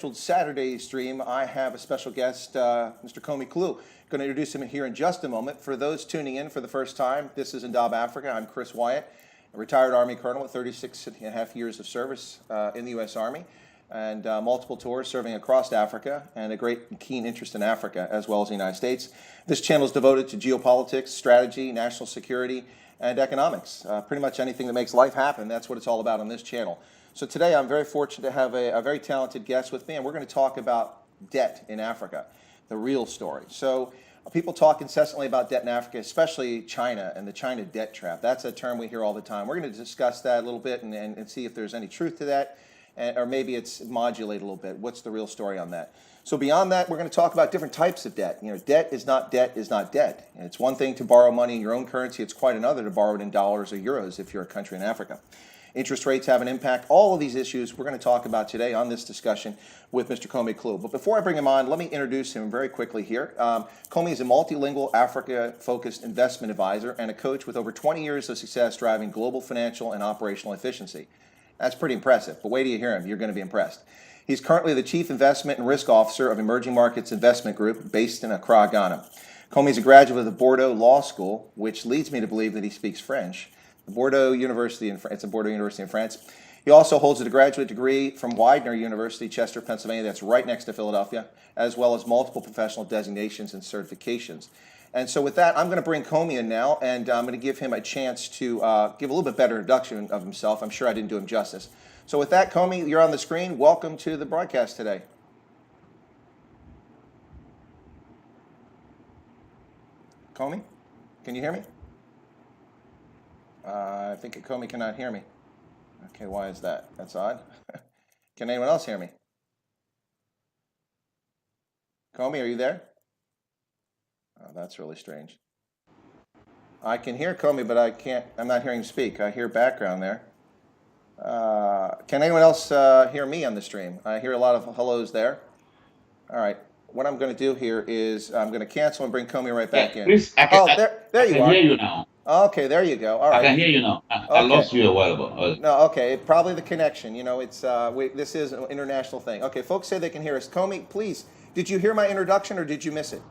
Saturday stream, I have a special guest, Mr. Komi Is. Going to introduce him here in just a moment. For those tuning in for the first time, this is Indaba, Africa. I'm Chris Wyatt, a retired Army colonel with 36 and a half years of service in the U.S. Army and multiple tours serving across Africa and a great and keen interest in Africa as well as the United States. This channel is devoted to geopolitics, strategy, national security, and economics. Pretty much anything that makes life happen, that's what it's all about on this channel. So today I'm very fortunate to have a very talented guest with me, and we're going to talk about debt in Africa, the real story. So people talk incessantly about debt in Africa, especially China and the China debt trap. That's a term we hear all the time. We're going to discuss that a little bit and see if there's any truth to that, or maybe it's modulated a little bit. What's the real story on that? So beyond that, we're going to talk about different types of debt. You know, debt is not debt. And it's one thing to borrow money in your own currency. It's quite another to borrow it in dollars or euros if you're a country in Africa. Interest rates have an impact. All of these issues we're going to talk about today on this discussion with Mr. Komi Is. But before I bring him on, let me introduce him very quickly here. Komi is a multilingual, Africa-focused investment advisor and a coach with over 20 years of success driving global financial and operational efficiency. That's pretty impressive, but wait till you hear him. You're going to be impressed. He's currently the Chief Investment and Risk Officer of Emerging Markets Investment Group based in Accra, Ghana. Komi is a graduate of the Bordeaux Law School, which leads me to believe that he speaks French. Bordeaux University it's in Bordeaux University in France. He also holds a graduate degree from Widener University, Chester, Pennsylvania, that's right next to Philadelphia, as well as multiple professional designations and certifications. And so with that, I'm going to bring Komi in now, and I'm going to give him a chance to give a little bit better introduction of himself. I'm sure I didn't do him justice. So with that, Komi, you're on the screen. Welcome to the broadcast today. Komi, can you hear me? I think Komi cannot hear me. Okay, why is that? That's odd. Can anyone else hear me? Komi, are you there? Oh, that's really strange. I can hear Komi, but I'm not hearing him speak. I hear background there. Can anyone else hear me on the stream? I hear a lot of hellos there. All right. What I'm going to do here is I'm going to cancel and bring Komi right back in. Chris, there you are. I can hear you now. Okay, there you go. All right. I can hear you now. I lost you a while ago. No, okay, probably the connection. You know, it's this is an international thing. Okay, folks say they can hear us. Komi, please, did you hear my introduction or did you miss it?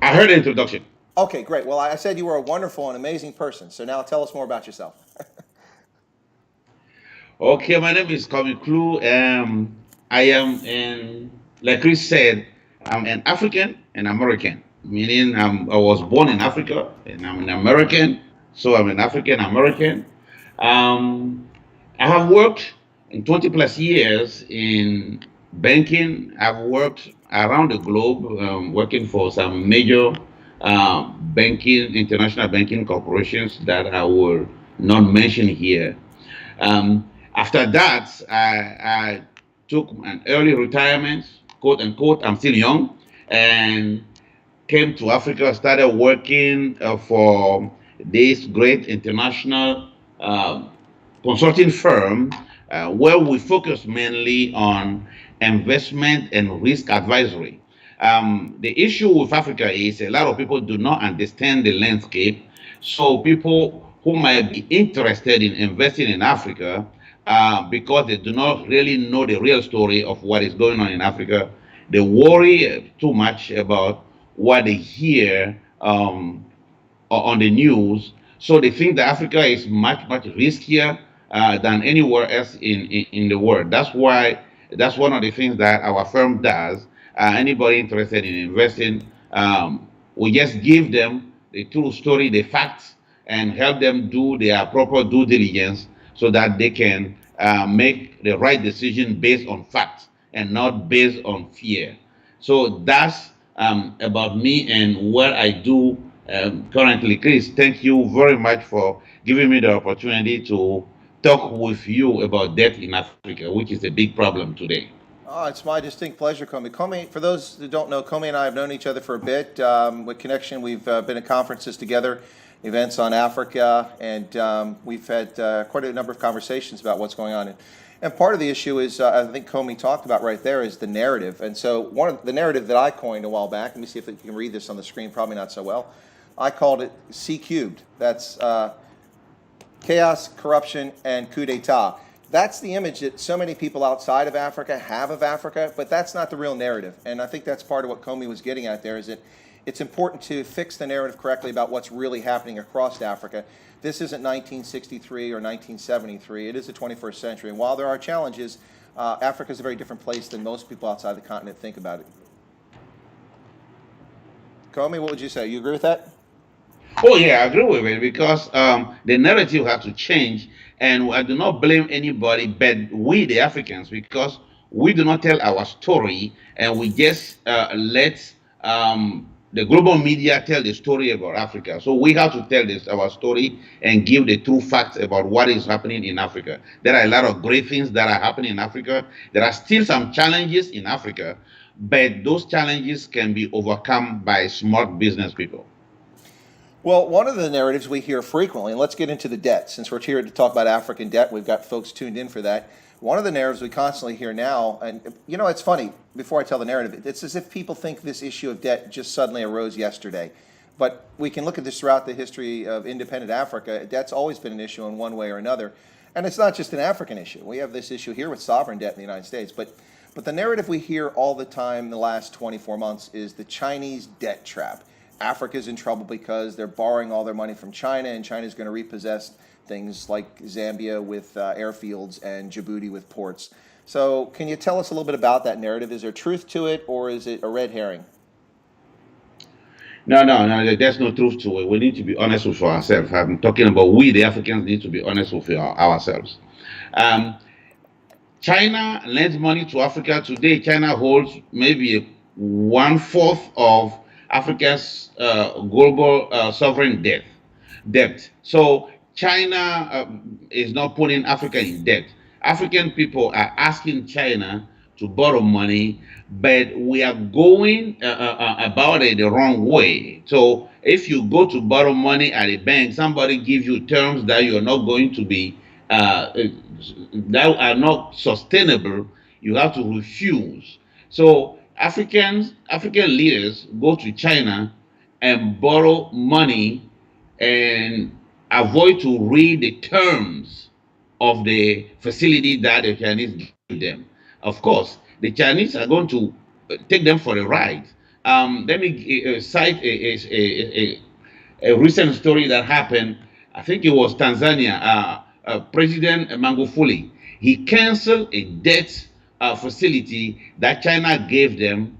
I heard the introduction. Okay, great. Well, I said you were a wonderful and amazing person. So now tell us more about yourself. Okay, my name is Komi Is. I am, like Chris said, I'm an African and American. Meaning I was born in Africa and I'm an American, so I'm an African American. I have worked in 20 plus years in banking. I've worked around the globe, working for some major international banking corporations that I will not mention here. After that, I took an early retirement, quote unquote. I'm still young, and came to Africa, started working for this great international consulting firm where we focus mainly on investment and risk advisory. The issue with Africa is a lot of people do not understand the landscape. So people who might be interested in investing in Africa because they do not really know the real story of what is going on in Africa, they worry too much about what they hear on the news. So they think that Africa is much riskier than anywhere else in the world. That's one of the things that our firm does. Anybody interested in investing, we just give them the true story, the facts, and help them do their proper due diligence so that they can make the right decision based on facts and not based on fear. So that's about me and what I do currently. Chris, thank you very much for giving me the opportunity to talk with you about debt in Africa, which is a big problem today. Oh, it's my distinct pleasure, Komi. Komi, for those who don't know, Komi and I have known each other for a bit. With Connection, we've been at conferences together, events on Africa, and we've had quite a number of conversations about what's going on. And part of the issue is, I think Komi talked about right there, is the narrative. And so one of the narrative that I coined a while back, let me see if you can read this on the screen, probably not so well. I called it C cubed. That's chaos, corruption, and coup d'etat. That's the image that so many people outside of Africa have of Africa, but that's not the real narrative. And I think that's part of what Komi was getting at there, is that it's important to fix the narrative correctly about what's really happening across Africa. This isn't 1963 or 1973, it is the 21st century. And while there are challenges, Africa is a very different place than most people outside the continent think about it. Komi, what would you say? You agree with that? Oh yeah, I agree with it because the narrative has to change, and I do not blame anybody, but we the Africans, because we do not tell our story, and we just let the global media tell the story about Africa. So we have to tell this our story and give the true facts about what is happening in Africa. There are a lot of great things that are happening in Africa. There are still some challenges in Africa, but those challenges can be overcome by smart business people. Well, one of the narratives we hear frequently, and let's get into the debt. Since we're here to talk about African debt, we've got folks tuned in for that. One of the narratives we constantly hear now, and you know, it's funny, before I tell the narrative, it's as if people think this issue of debt just suddenly arose yesterday. But we can look at this throughout the history of independent Africa. Debt's always been an issue in one way or another. And it's not just an African issue. We have this issue here with sovereign debt in the United States. But the narrative we hear all the time in the last 24 months is the Chinese debt trap. Africa's in trouble because they're borrowing all their money from China, and China's going to repossess things like Zambia with airfields and Djibouti with ports. So can you tell us a little bit about that narrative? Is there truth to it, or is it a red herring? No, there's no truth to it. We need to be honest with ourselves. I'm talking about we, the Africans, need to be honest with ourselves. Um, China lends money to Africa. Today, China holds maybe one-fourth of Africa's global sovereign debt. So China is not putting Africa in debt. African people are asking China to borrow money, but we are going about it the wrong way. So if you go to borrow money at a bank, somebody gives you terms that you're not going to be that are not sustainable. You have to refuse. So African leaders go to China and borrow money and avoid to read the terms of the facility that the Chinese give them. Of course, the Chinese are going to take them for a ride. Let me cite a recent story that happened. I think it was Tanzania. President Magufuli, he canceled a debt facility that China gave them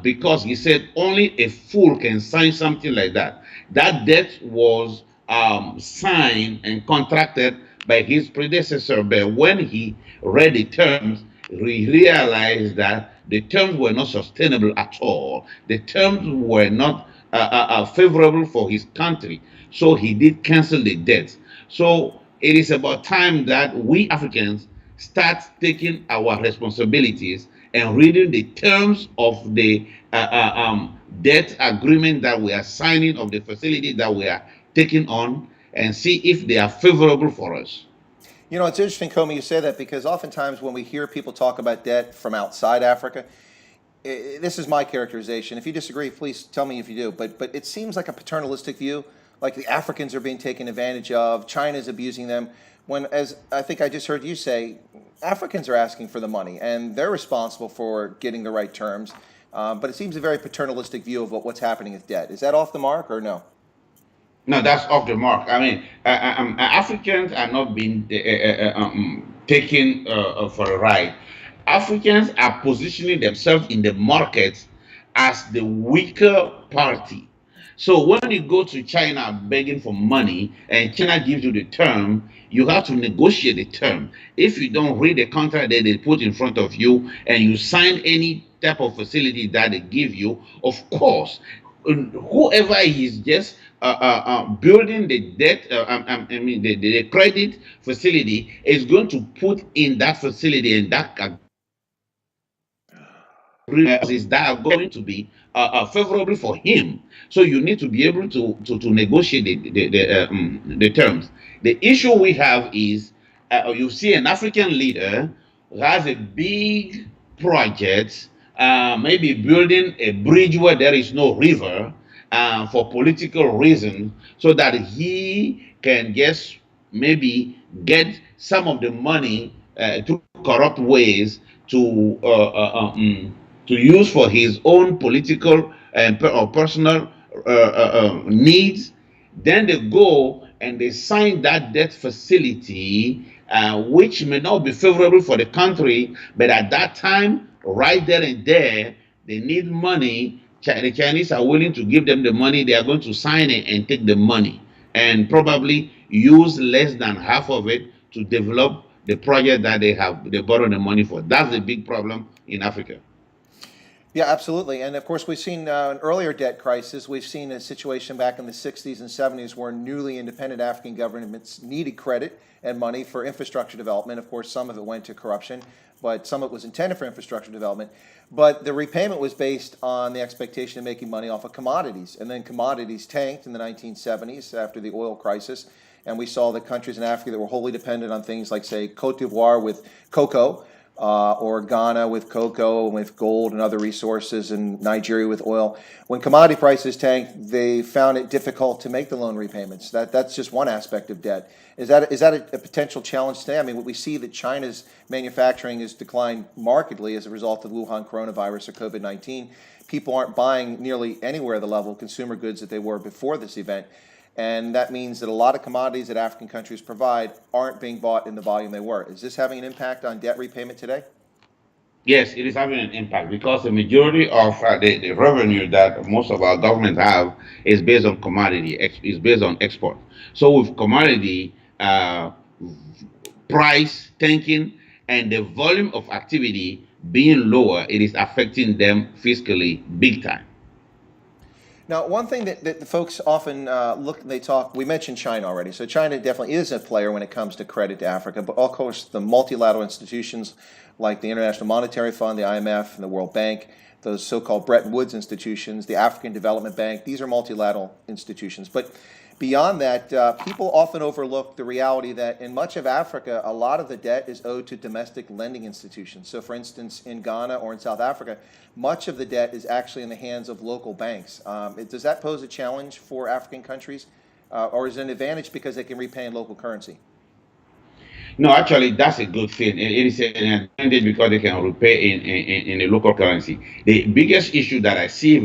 because he said only a fool can sign something like that. That debt was signed and contracted by his predecessor, but when he read the terms, he realized that the terms were not sustainable at all. The terms were not favorable for his country, so he did cancel the debt. So it is about time that we Africans start taking our responsibilities and reading the terms of the debt agreement that we are signing, of the facility that we are taking on, and see if they are favorable for us. You know, it's interesting, Komi, you say that, because oftentimes when we hear people talk about debt from outside Africa, this is my characterization. If you disagree, please tell me if you do. But it seems like a paternalistic view, like the Africans are being taken advantage of, China's abusing them, when, as I think I just heard you say, Africans are asking for the money and they're responsible for getting the right terms. But it seems a very paternalistic view of what's happening with debt. Is that off the mark or no? No, that's off the mark. I mean, Africans are not being taken for a ride. Africans are positioning themselves in the market as the weaker party. So when you go to China begging for money and China gives you the term, you have to negotiate the term. If you don't read the contract that they put in front of you and you sign any type of facility that they give you, of course, whoever is just building the debt, the credit facility is going to put in that facility and that is that are going to be favorable for him. So you need to be able to negotiate the terms. The issue we have is you see an African leader who has a big project, maybe building a bridge where there is no river for political reasons, so that he can just maybe get some of the money through corrupt ways to uh, uh, uh, um, to use for his own political and or personal needs. Then they go and they sign that debt facility, which may not be favorable for the country, but at that time, right there and there, they need money. The Chinese are willing to give them the money. They are going to sign it and take the money and probably use less than half of it to develop the project that they borrow the money for. That's the big problem in Africa. Yeah, absolutely. And of course, we've seen an earlier debt crisis. We've seen a situation back in the 60s and 70s where newly independent African governments needed credit and money for infrastructure development. Of course, some of it went to corruption, but some of it was intended for infrastructure development. But the repayment was based on the expectation of making money off of commodities. And then commodities tanked in the 1970s after the oil crisis. And we saw the countries in Africa that were wholly dependent on things like, say, Cote d'Ivoire with cocoa, or Ghana with cocoa and with gold and other resources, and Nigeria with oil. When commodity prices tanked, they found it difficult to make the loan repayments. That's just one aspect of debt. Is that a potential challenge today? I mean, we see that China's manufacturing has declined markedly as a result of Wuhan coronavirus or COVID-19. People aren't buying nearly anywhere the level of consumer goods that they were before this event. And that means that a lot of commodities that African countries provide aren't being bought in the volume they were. Is this having an impact on debt repayment today? Yes, it is having an impact because the majority of the revenue that most of our governments have is based on commodity, is based on export. So with commodity price tanking and the volume of activity being lower, it is affecting them fiscally big time. Now, one thing that the folks often they talk, we mentioned China already. So China definitely is a player when it comes to credit to Africa, but of course the multilateral institutions like the International Monetary Fund, the IMF, and the World Bank, those so-called Bretton Woods institutions, the African Development Bank, these are multilateral institutions. But beyond that, people often overlook the reality that in much of Africa, a lot of the debt is owed to domestic lending institutions. So for instance, in Ghana or in South Africa, much of the debt is actually in the hands of local banks. Does that pose a challenge for African countries? Or is it an advantage because they can repay in local currency? No, actually, that's a good thing. It is an advantage because they can repay in a local currency. The biggest issue that I see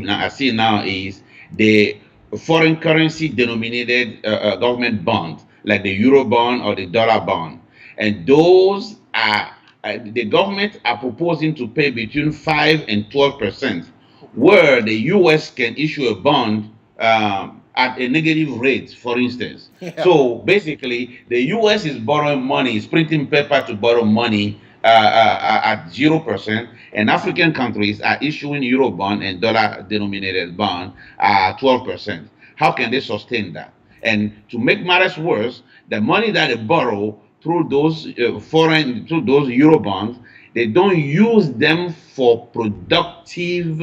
now is the foreign currency denominated government bonds, like the euro bond or the dollar bond, and those are the government are proposing to pay between 5 and 12%, where the U.S. can issue a bond at a negative rate, for instance. Yeah. So basically, the U.S. is borrowing money, is printing paper to borrow money at 0%, and African countries are issuing euro bond and dollar denominated bond at 12%. How can they sustain that? And to make matters worse, the money that they borrow through those euro bonds, they don't use them for productive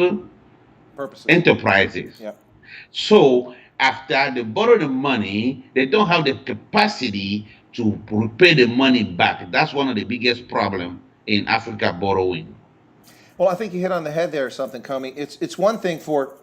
Purposes. enterprises. Yep. So after they borrow the money, they don't have the capacity to repay the money back. That's one of the biggest problems in Africa borrowing. Well, I think you hit on the head there or something, Komi. It's one thing for,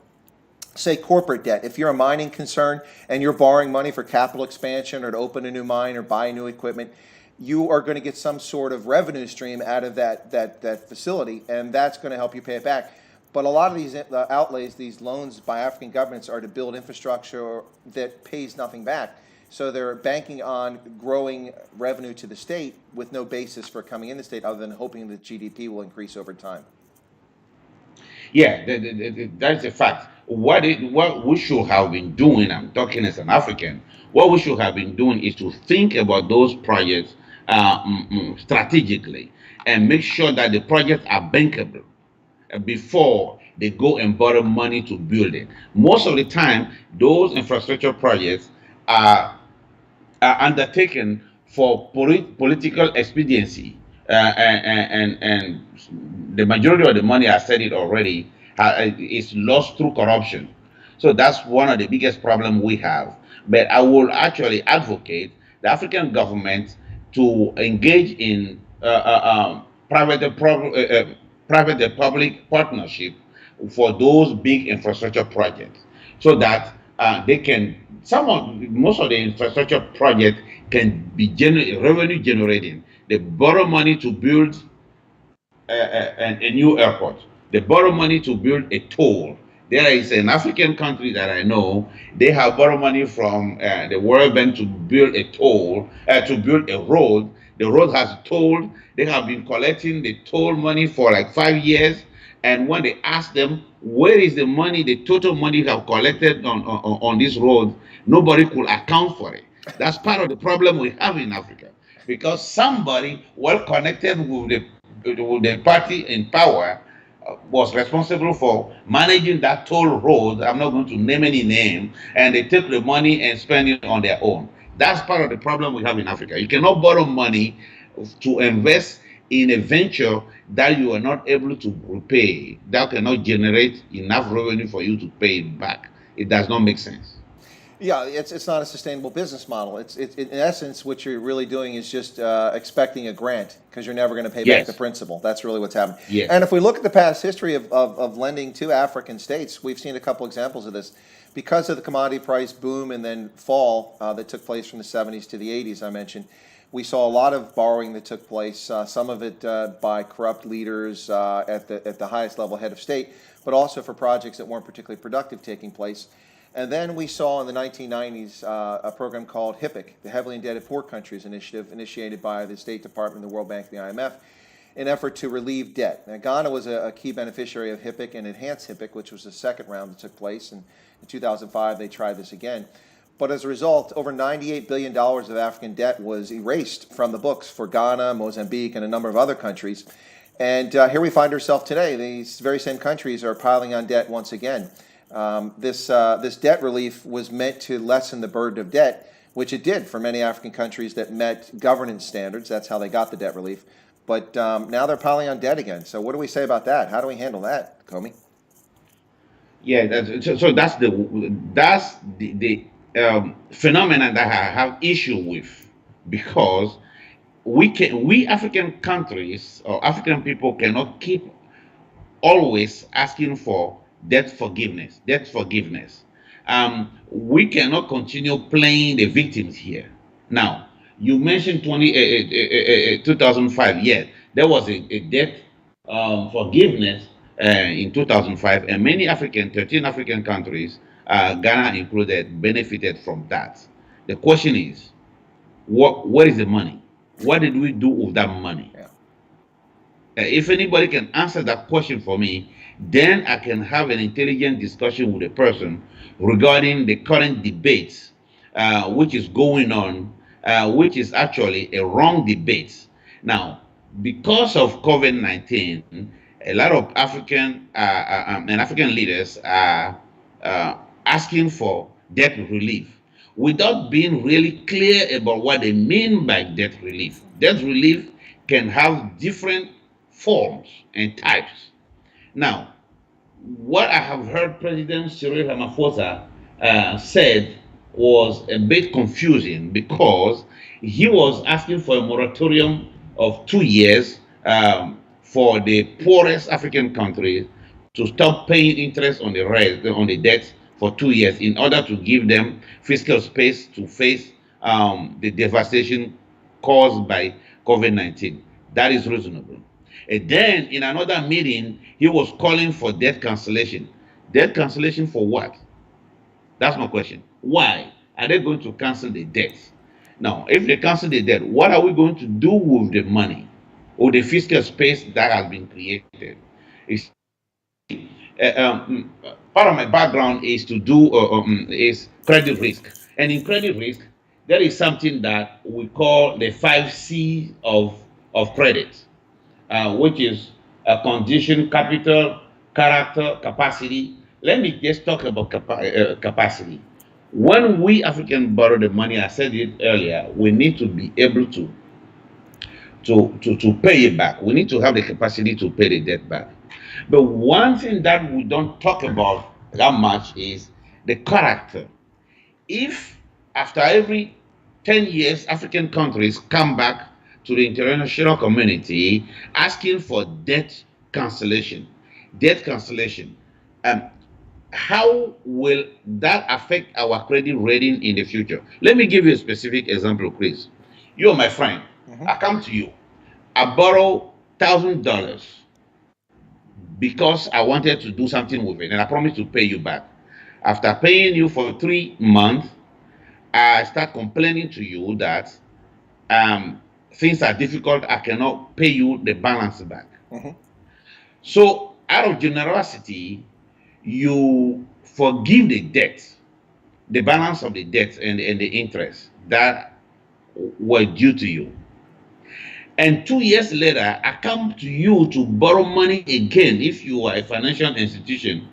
say, corporate debt. If you're a mining concern and you're borrowing money for capital expansion or to open a new mine or buy new equipment, you are going to get some sort of revenue stream out of that facility, and that's going to help you pay it back. But a lot of these outlays, these loans by African governments are to build infrastructure that pays nothing back. So they're banking on growing revenue to the state with no basis for coming in the state other than hoping that GDP will increase over time. Yeah, that's a fact. What we should have been doing, I'm talking as an African, what we should have been doing is to think about those projects strategically and make sure that the projects are bankable before they go and borrow money to build it. Most of the time, those infrastructure projects are, are undertaken for political expediency, and the majority of the money, I said it already, is lost through corruption. So that's one of the biggest problems we have. But I will actually advocate the African government to engage in private public partnership for those big infrastructure projects so that they can most of the infrastructure project can be revenue generating. They borrow money to build a new airport. They borrow money to build a toll. There is an African country that I know. They have borrowed money from the World Bank to build a toll, to build a road. The road has a toll. They have been collecting the toll money for like 5 years. And when they ask them, where is the money, the total money you have collected on this road, nobody could account for it. That's part of the problem we have in Africa. Because somebody well connected with the party in power was responsible for managing that toll road. I'm not going to name any name, and they take the money and spend it on their own. That's part of the problem we have in Africa. You cannot borrow money to invest in a venture that you are not able to repay, that cannot generate enough revenue for you to pay it back. It does not make sense. Yeah, it's not a sustainable business model. It's in essence what you're really doing is just expecting a grant because you're never going to pay back Yes. the principal. That's really what's happening. Yes. And if we look at the past history of lending to African states, we've seen a couple examples of this. Because of the commodity price boom and then fall that took place from the 70s to the 80s, I mentioned, we saw a lot of borrowing that took place, some of it by corrupt leaders at the highest level, head of state, but also for projects that weren't particularly productive taking place. And then we saw in the 1990s a program called HIPC, the Heavily Indebted Poor Countries Initiative, initiated by the State Department, the World Bank, and the IMF, in effort to relieve debt. Now, Ghana was a key beneficiary of HIPC and Enhanced HIPC, which was the second round that took place. And in 2005, they tried this again. But as a result, over $98 billion of African debt was erased from the books for Ghana, Mozambique, and a number of other countries. And here we find ourselves today. These very same countries are piling on debt once again. This debt relief was meant to lessen the burden of debt, which it did for many African countries that met governance standards. That's how they got the debt relief. But now they're piling on debt again. So what do we say about that? How do we handle that, Komi? Yeah, that's the phenomenon that I have issue with, because we African countries or African people cannot keep always asking for debt forgiveness. We cannot continue playing the victims here. Now, you mentioned 2005. Yes, there was a debt forgiveness in 2005, and 13 African countries, Ghana included, benefited from that. The question is, where is the money? What did we do with that money? Yeah. If anybody can answer that question for me, then I can have an intelligent discussion with a person regarding the current debates which is going on, which is actually a wrong debate. Now, because of COVID-19, a lot of African leaders are asking for debt relief without being really clear about what they mean by debt relief. Debt relief can have different forms and types. Now, what I have heard President Cyril Ramaphosa said was a bit confusing, because he was asking for a moratorium of 2 years for the poorest African countries to stop paying interest on the debt for 2 years in order to give them fiscal space to face the devastation caused by COVID-19. That is reasonable. And then in another meeting, he was calling for debt cancellation. Debt cancellation for what? That's my question. Why are they going to cancel the debt? Now, if they cancel the debt, what are we going to do with the money or the fiscal space that has been created? It's, part of my background is to do is credit risk, and in credit risk, there is something that we call the 5C of credit, which is a condition, capital, character, capacity. Let me just talk about capacity. When we Africans borrow the money, I said it earlier, we need to be able to pay it back. We need to have the capacity to pay the debt back. But one thing that we don't talk about that much is the character. If after every 10 years, African countries come back to the international community asking for debt cancellation, how will that affect our credit rating in the future? Let me give you a specific example, Chris. You're my friend. Hmm. I come to you. I borrow $1,000 because I wanted to do something with it, and I promised to pay you back. After paying you for 3 months, I start complaining to you that things are difficult. I cannot pay you the balance back. Hmm. So, out of generosity, you forgive the debt, the balance of the debt and the interest that were due to you. And 2 years later, I come to you to borrow money again. If you are a financial institution,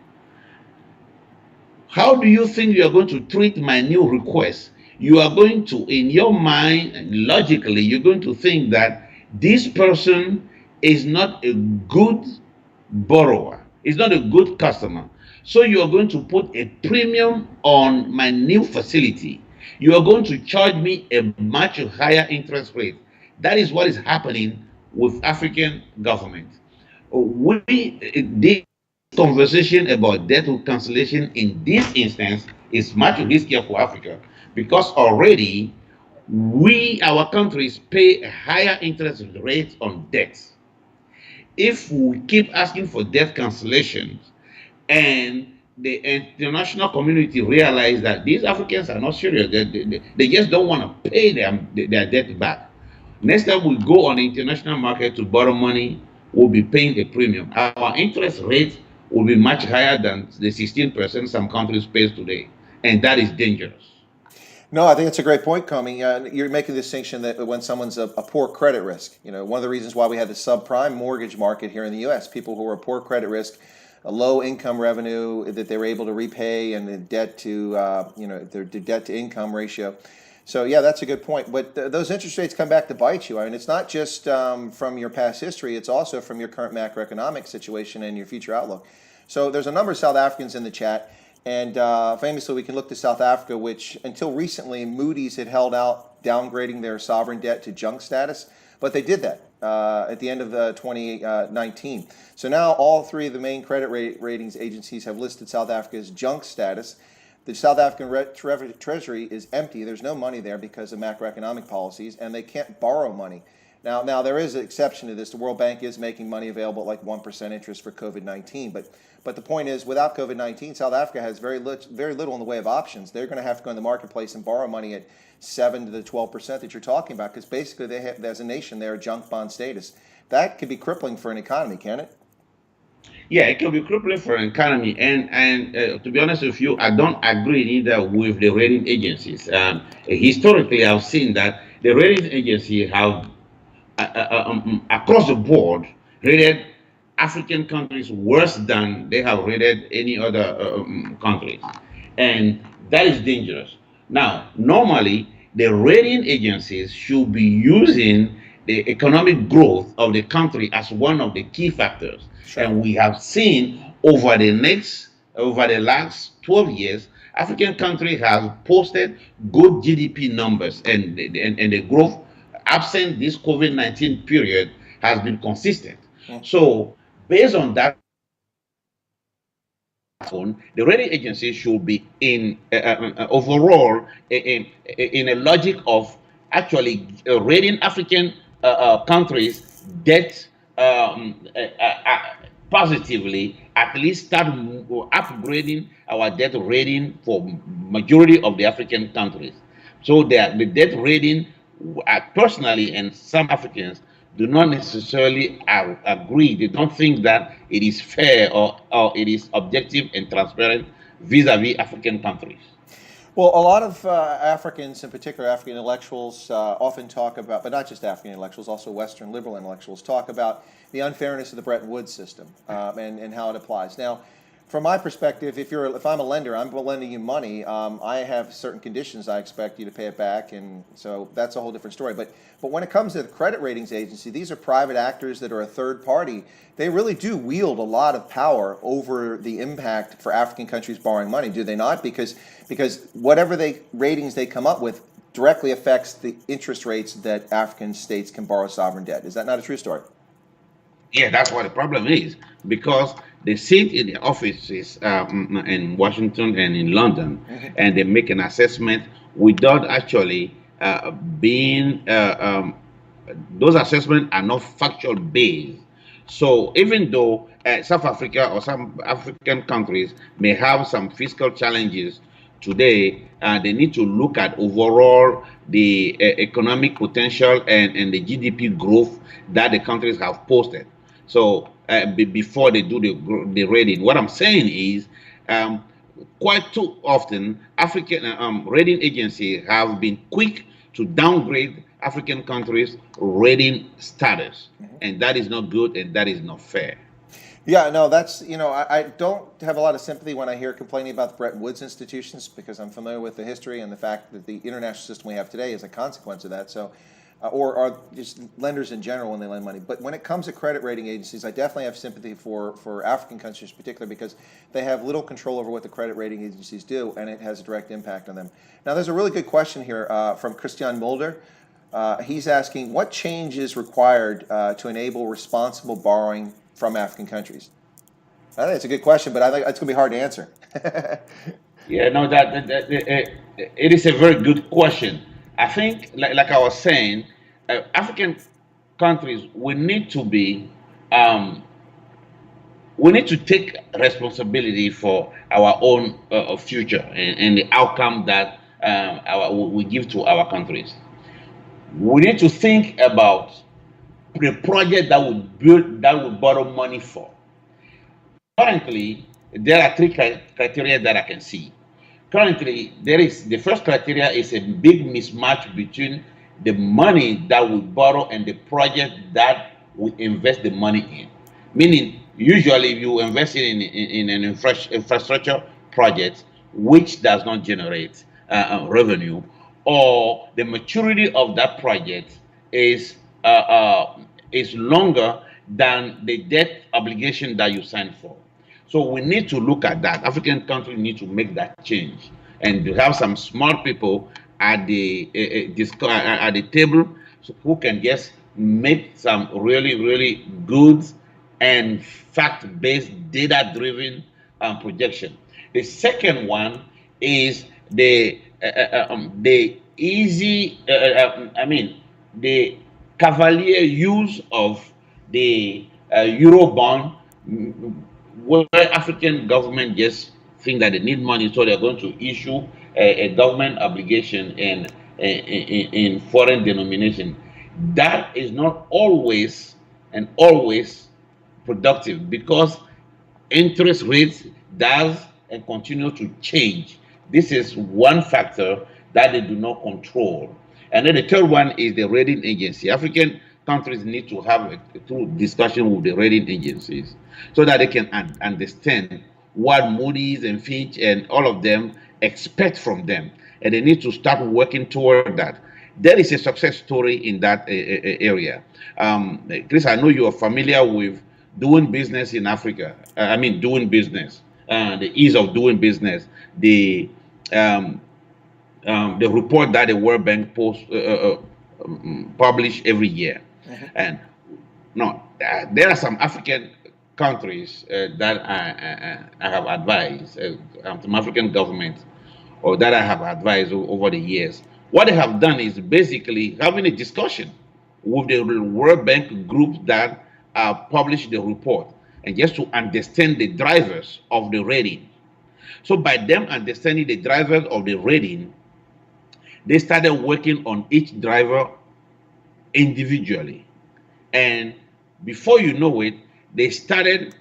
how do you think you are going to treat my new request? You are going to, in your mind, logically, you're going to think that this person is not a good borrower, is not a good customer. So you are going to put a premium on my new facility. You are going to charge me a much higher interest rate. That is what is happening with African government. This conversation about debt cancellation in this instance is much riskier for Africa because already our countries pay a higher interest rate on debts. If we keep asking for debt cancellations and the international community realize that these Africans are not serious, they just don't want to pay their debt back. Next time we go on the international market to borrow money, we'll be paying a premium. Our interest rate will be much higher than the 16% some countries pay today, and that is dangerous. No, I think it's a great point, Comey. You're making the distinction that when someone's a poor credit risk, one of the reasons why we had the subprime mortgage market here in the U.S., people who were a poor credit risk, a low income revenue that they were able to repay, and the debt to, their debt to income ratio. So yeah, that's a good point. But those interest rates come back to bite you. I mean, it's not just from your past history; it's also from your current macroeconomic situation and your future outlook. So there's a number of South Africans in the chat. And famously, we can look to South Africa, which until recently, Moody's had held out downgrading their sovereign debt to junk status, but they did that at the end of 2019. So now all three of the main credit ratings agencies have listed South Africa as junk status. The South African Treasury is empty. There's no money there because of macroeconomic policies, and they can't borrow money. Now there is an exception to this. The World Bank is making money available at like 1% interest for COVID-19, but the point is, without COVID-19, South Africa has very little in the way of options. They're going to have to go in the marketplace and borrow money at 7 to the 12% that you're talking about, because basically they have, as a nation, they're junk bond status. That could be crippling for an economy, can it? Yeah, it can be crippling for an economy, and to be honest with you, I don't agree either with the rating agencies. Historically, I've seen that the rating agency have across the board rated African countries worse than they have rated any other countries, and that is dangerous. Now, normally, the rating agencies should be using the economic growth of the country as one of the key factors, Sure. and we have seen over the last 12 years, African countries have posted good GDP numbers, and the growth absent this COVID-19 period has been consistent. Mm. So, based on that, the rating agency should be in overall in a logic of actually rating African countries debt positively, at least start upgrading our debt rating for majority of the African countries. So the debt rating, personally, and some Africans do not necessarily agree. They don't think that it is fair or it is objective and transparent vis-a-vis African countries. Well, a lot of Africans, in particular African intellectuals, often talk about, but not just African intellectuals, also Western liberal intellectuals, talk about the unfairness of the Bretton Woods system and how it applies. Now, from my perspective, if I'm a lender, I'm lending you money. I have certain conditions. I expect you to pay it back, and so that's a whole different story. But when it comes to the credit ratings agency, these are private actors that are a third party. They really do wield a lot of power over the impact for African countries borrowing money, do they not? Because whatever ratings they come up with directly affects the interest rates that African states can borrow sovereign debt. Is that not a true story? Yeah, that's what the problem is, because They sit in the offices in Washington and in London, Hmm. and they make an assessment without actually being those assessments are not factual based. So even though South Africa or some African countries may have some fiscal challenges today, they need to look at overall the economic potential and the GDP growth that the countries have posted. So before they do the rating, what I'm saying is um, quite too often African rating agencies have been quick to downgrade African countries' rating status, and that is not good and that is not fair. Yeah, no, that's, I don't have a lot of sympathy when I hear complaining about the Bretton Woods institutions because I'm familiar with the history and the fact that the international system we have today is a consequence of that. So, or just lenders in general when they lend money. But when it comes to credit rating agencies, I definitely have sympathy for African countries in particular because they have little control over what the credit rating agencies do, and it has a direct impact on them. Now, there's a really good question here from Christian Mulder. He's asking, what change is required to enable responsible borrowing from African countries? I think it's a good question, but I think it's going to be hard to answer. Yeah, no, it is a very good question. I think, like I was saying, African countries um, we need to take responsibility for our own future and the outcome that we give to our countries. We need to think about the project that would borrow money for. Currently, there are three criteria that I can see. Currently, there is the first criteria is a big mismatch between the money that we borrow and the project that we invest the money in. Meaning, usually you invest in an infrastructure project which does not generate revenue, or the maturity of that project is uh, uh, is longer than the debt obligation that you signed for. So we need to look at that. African countries need to make that change and to have some smart people at at the table who can just make some really good and fact-based, data-driven projection. The second one is the easy, I mean, the cavalier use of the Eurobond, where African government just think that they need money, so they're going to issue a government obligation in foreign denomination. That is not always productive because interest rates does and continue to change. This is one factor that they do not control. And then the third one is the rating agency. African countries need to have a through discussion with the rating agencies so that they can understand what Moody's and Fitch and all of them expect from them. And they need to start working toward that. There is a success story in that area. Chris, I know you are familiar with doing business in Africa. I mean, doing business, the ease of doing business, um, the report that the World Bank publish every year. Mhm. And no, there are some African countries that I have advised, some African governments, or that I have advised over the years. What they have done is basically having a discussion with the World Bank group that publish the report, and just to understand the drivers of the rating. So by them understanding the drivers of the rating, they started working on each driver individually. And before you know it, they started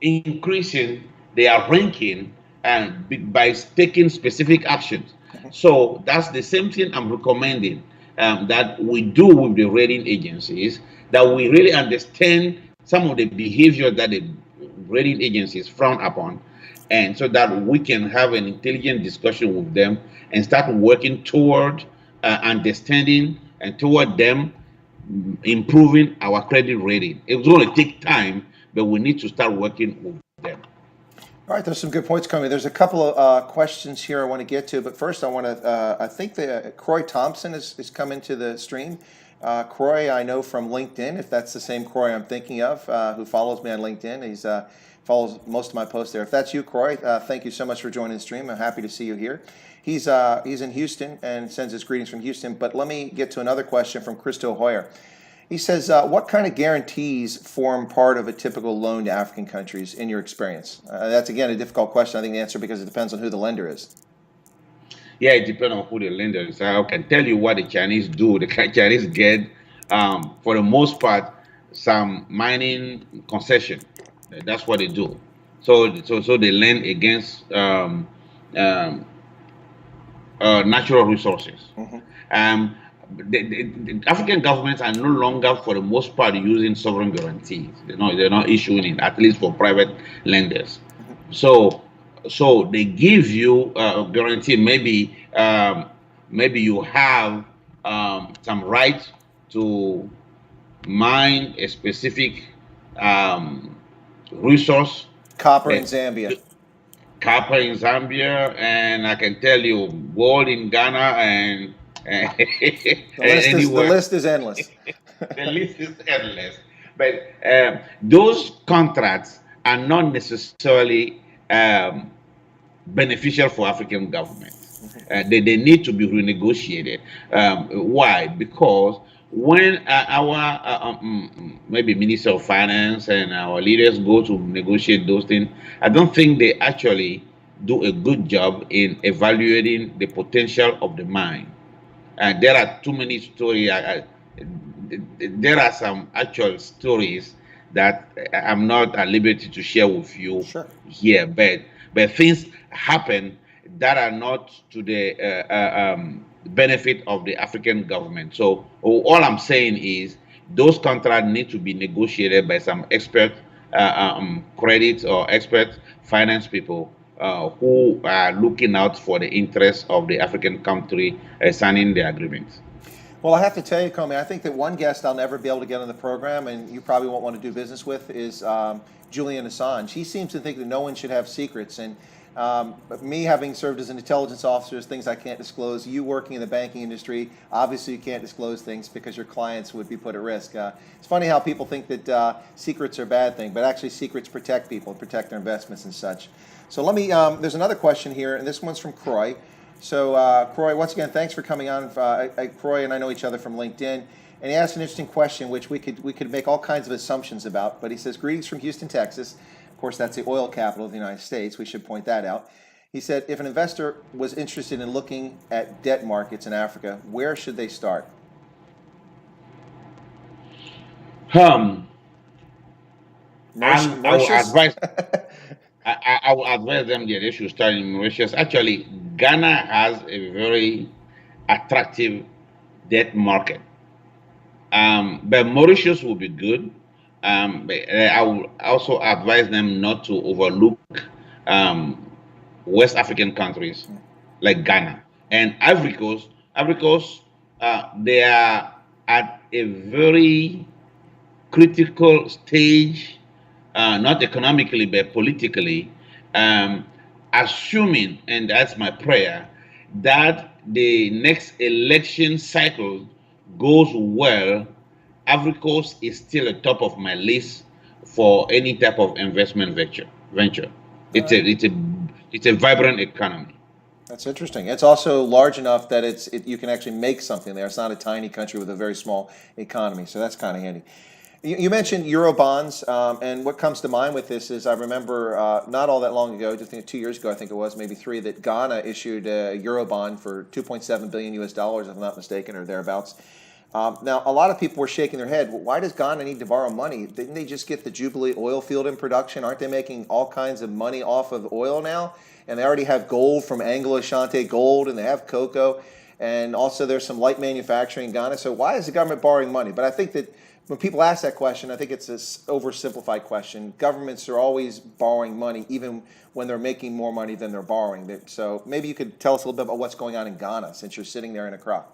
increasing their ranking and by taking specific actions. So that's the same thing I'm recommending that we do with the rating agencies, that we really understand some of the behavior that the rating agencies frown upon, and so that we can have an intelligent discussion with them and start working toward understanding and toward them improving our credit rating. It's going to take time, but we need to start working with them. All right, there's some good points coming. There's a couple of questions here I want to get to, but first I want to, I think that Croy Thompson is coming to the stream, Croy, I know from LinkedIn, if that's the same Croy I'm thinking of, who follows me on LinkedIn. He's follows most of my posts there. If that's you, Croy, thank you so much for joining the stream. I'm happy to see you here. He's in Houston and sends his greetings from Houston. But let me get to another question from Christo Hoyer. He says, what kind of guarantees form part of a typical loan to African countries in your experience? That's, again, a difficult question, I think, to answer because it depends on who the lender is. Yeah, it depends on who the lender is. I can tell you what the Chinese do. The Chinese get, for the most part, some mining concession. That's what they do. So they lend against um, natural resources. Um, the African governments are no longer, for the most part, using sovereign guarantees. They're not issuing it, at least for private lenders. So they give you a guarantee. Maybe you have some right to mine a specific resource. Copper in Zambia. Copper in Zambia, and I can tell you gold in Ghana and The list is endless. The list is endless. But those contracts are not necessarily beneficial for African governments. They need to be renegotiated. Why? Because when our maybe Minister of Finance and our leaders go to negotiate those things, I don't think they actually do a good job in evaluating the potential of the mine. And there are too many stories. There are some actual stories that I'm not at liberty to share with you here, but things happen that are not to the benefit of the African government. So all I'm saying is those contracts need to be negotiated by some expert credit or expert finance people who are looking out for the interests of the African country signing the agreements. Well, I have to tell you, Komi, I think that one guest I'll never be able to get on the program, and you probably won't want to do business with, is Julian Assange. He seems to think that no one should have secrets, and me having served as an intelligence officer, there's things I can't disclose. You working in the banking industry, obviously you can't disclose things because your clients would be put at risk. It's funny how people think that secrets are a bad thing, but actually secrets protect people, protect their investments and such. So let me, there's another question here, and this one's from Croy. So Croy, once again, thanks for coming on. Croy and I know each other from LinkedIn, and he asked an interesting question, which we could make all kinds of assumptions about. But he says, "Greetings from Houston, Texas." Of course, that's the oil capital of the United States. We should point that out. He said, "If an investor was interested in looking at debt markets in Africa, where should they start?" I will Mauritius? advise. I will advise them that they should start in Mauritius. Actually, Ghana has a very attractive debt market, but Mauritius will be good. But I will also advise them not to overlook West African countries like Ghana and Ivory Coast. Ivory Coast, they are at a very critical stage, not economically but politically, assuming, and that's my prayer, that the next election cycle goes well. Ivory Coast is still at top of my list for any type of investment venture. It's a vibrant economy. That's interesting. It's also large enough that you can actually make something there. It's not a tiny country with a very small economy, so that's kind of handy. You mentioned Euro bonds, and what comes to mind with this is I remember not all that long ago, just 2 years ago, I think it was, maybe 3, that Ghana issued a Euro bond for 2.7 billion US dollars, if I'm not mistaken, or thereabouts. Now, a lot of people were shaking their head. Well, why does Ghana need to borrow money? Didn't they just get the Jubilee oil field in production? Aren't they making all kinds of money off of oil now? And they already have gold from Anglo Ashanti Gold, and they have cocoa, and also there's some light manufacturing in Ghana. So why is the government borrowing money? But I think that when people ask that question, I think it's this oversimplified question. Governments are always borrowing money, even when they're making more money than they're borrowing. So maybe you could tell us a little bit about what's going on in Ghana, since you're sitting there in Accra.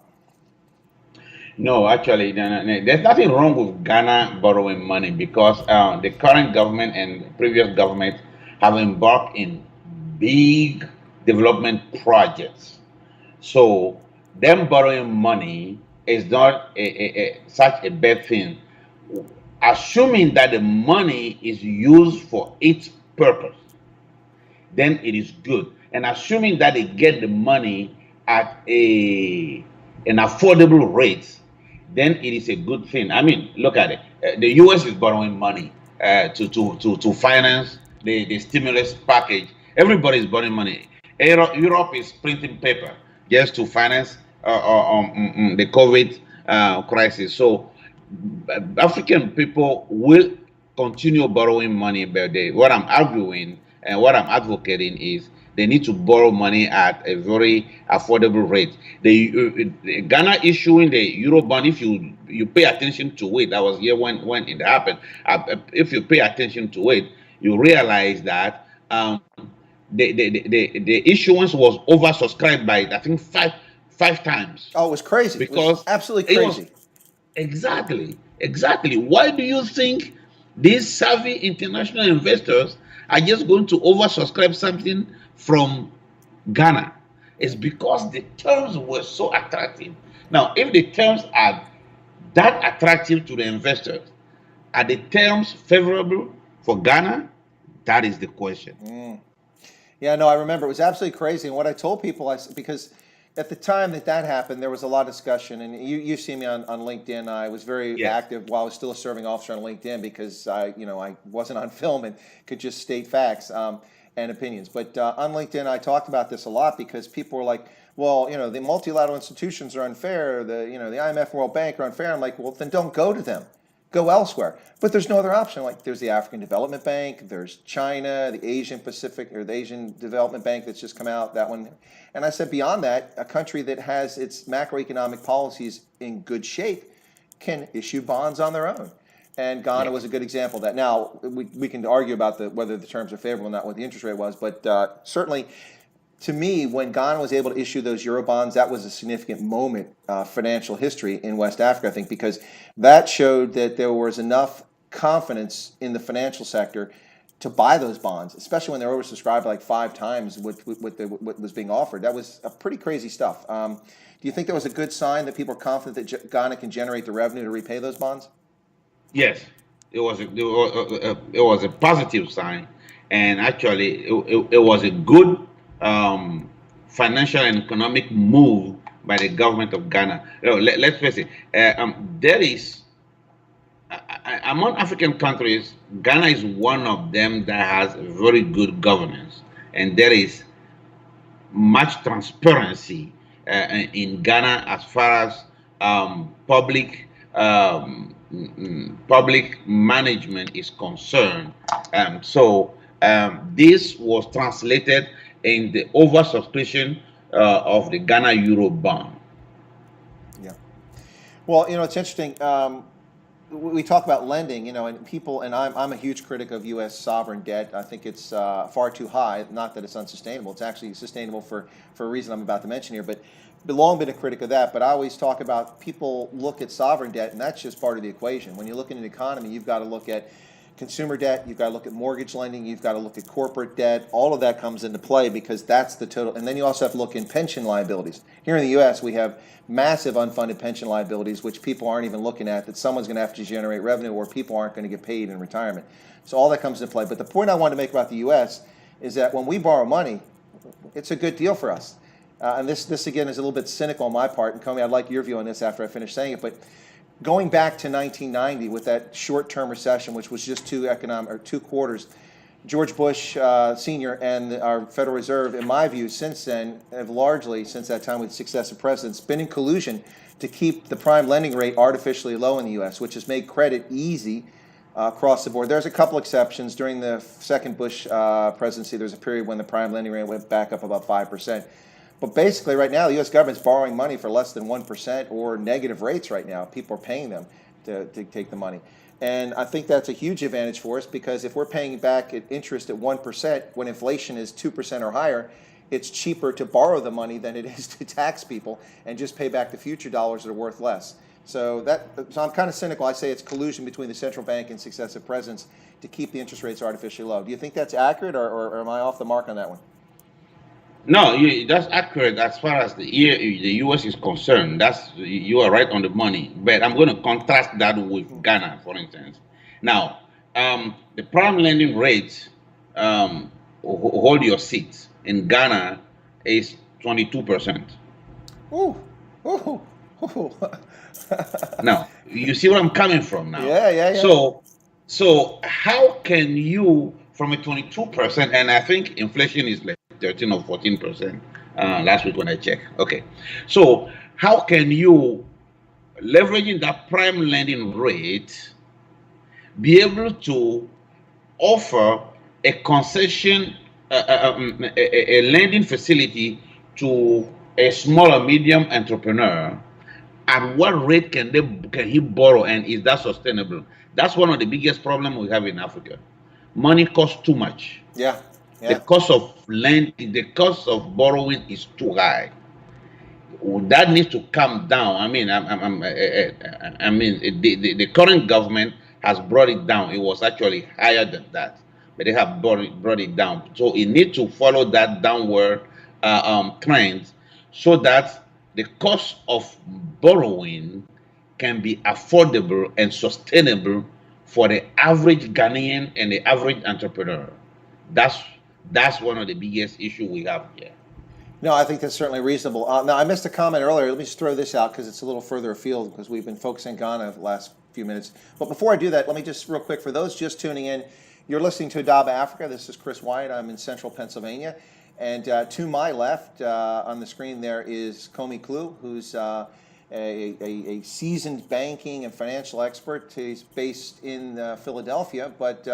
No, actually, there's nothing wrong with Ghana borrowing money because the current government and previous government have embarked in big development projects. So them borrowing money is not such a bad thing, assuming that the money is used for its purpose, then it is good. And assuming that they get the money at an affordable rate, then it is a good thing. I mean, look at it. The U.S. is borrowing money to finance the stimulus package. Everybody is borrowing money. Europe is printing paper just to finance the COVID crisis. So African people will continue borrowing money, but what I'm arguing and what I'm advocating is they need to borrow money at a very affordable rate. Ghana issuing the Eurobond, if you pay attention to it, I was here when it happened. If you pay attention to it, you realize that the issuance was oversubscribed by I think five times Oh, it was crazy. It was because absolutely it was crazy. exactly. Why do you think these savvy international investors are just going to oversubscribe something from Ghana? It's because the terms were so attractive. Now, if the terms are that attractive to the investors, are the terms favorable for Ghana? That is the question. Yeah, no, I remember it was absolutely crazy. And what I told people, because at the time that happened, there was a lot of discussion. And you see me on LinkedIn. I was very Yes. active while I was still a serving officer on LinkedIn because I wasn't on film and could just state facts and opinions. But on LinkedIn, I talked about this a lot because people were like, well, the multilateral institutions are unfair. The IMF, World Bank are unfair. I'm like, well, then don't go to them. Go elsewhere. But there's no other option. Like there's the African Development Bank, there's China, the Asian Pacific or the Asian Development Bank that's just come out, that one. And I said beyond that, a country that has its macroeconomic policies in good shape can issue bonds on their own. And Ghana was a good example of that. Now, we can argue about whether the terms are favorable or not, what the interest rate was, but certainly to me, when Ghana was able to issue those Euro bonds, that was a significant moment, financial history in West Africa, I think, because that showed that there was enough confidence in the financial sector to buy those bonds, especially when they're oversubscribed like 5 times what was being offered. That was a pretty crazy stuff. Do you think that was a good sign that people are confident that Ghana can generate the revenue to repay those bonds? Yes, it was a positive sign, and actually it was a good financial and economic move by the government of Ghana. Let's face it, there is among African countries, Ghana is one of them that has very good governance, and there is much transparency in Ghana as far as public management is concerned. So this was translated in the oversubscription of the Ghana Euro bond. Yeah. Well, it's interesting. We talk about lending, and people, and I'm a huge critic of U.S. sovereign debt. I think it's far too high. Not that it's unsustainable. It's actually sustainable for a reason I'm about to mention here. But long been a critic of that. But I always talk about people look at sovereign debt, and that's just part of the equation. When you look at an economy, you've got to look at consumer debt, you've got to look at mortgage lending, you've got to look at corporate debt. All of that comes into play because that's the total. And then you also have to look in pension liabilities. Here in the U.S., we have massive unfunded pension liabilities, which people aren't even looking at, that someone's going to have to generate revenue or people aren't going to get paid in retirement. So all that comes into play. But the point I want to make about the U.S. is that when we borrow money, it's a good deal for us. And this again is a little bit cynical on my part. And Komi, I'd like your view on this after I finish saying it. But going back to 1990 with that short-term recession, which was just 2 quarters, George Bush Sr. and our Federal Reserve, in my view, since then, have largely, since that time with successive presidents, been in collusion to keep the prime lending rate artificially low in the U.S., which has made credit easy across the board. There's a couple exceptions. During the second Bush presidency, there's a period when the prime lending rate went back up about 5%. But basically, right now, the U.S. government's borrowing money for less than 1% or negative rates right now. People are paying them to take the money. And I think that's a huge advantage for us because if we're paying back at interest at 1% when inflation is 2% or higher, it's cheaper to borrow the money than it is to tax people and just pay back the future dollars that are worth less. So I'm kind of cynical. I say it's collusion between the central bank and successive presidents to keep the interest rates artificially low. Do you think that's accurate, or am I off the mark on that one? No, that's accurate as far as the U.S. is concerned. You are right on the money. But I'm going to contrast that with Ghana, for instance. Now, the prime lending rate, hold your seats, in Ghana is 22%. Ooh, ooh, ooh. Now, you see where I'm coming from now. Yeah, yeah, yeah. So how can you, from a 22%, and I think inflation is like 13 or 14% last week when I checked. Okay. So how can you, leveraging that prime lending rate, be able to offer a concession, a lending facility to a small or medium entrepreneur? At what rate can he borrow, and is that sustainable? That's one of the biggest problems we have in Africa. Money costs too much. Yeah, The yeah. cost of the cost of borrowing is too high. That needs to come down. I mean, I mean, the current government has brought it down. It was actually higher than that, but they have brought it down. So it needs to follow that downward trend, so that the cost of borrowing can be affordable and sustainable for the average Ghanaian and the average entrepreneur. That's that's one of the biggest issue we have here. No, I think that's certainly reasonable. Now, I missed a comment earlier. Let me just throw this out because it's a little further afield because we've been focusing on Ghana the last few minutes. But before I do that, let me just real quick, for those just tuning in, you're listening to Adaba Africa. This is Chris Wyatt. I'm in central Pennsylvania. And to my left on the screen there is Komi Klue, who's a seasoned banking and financial expert. He's based in Philadelphia, but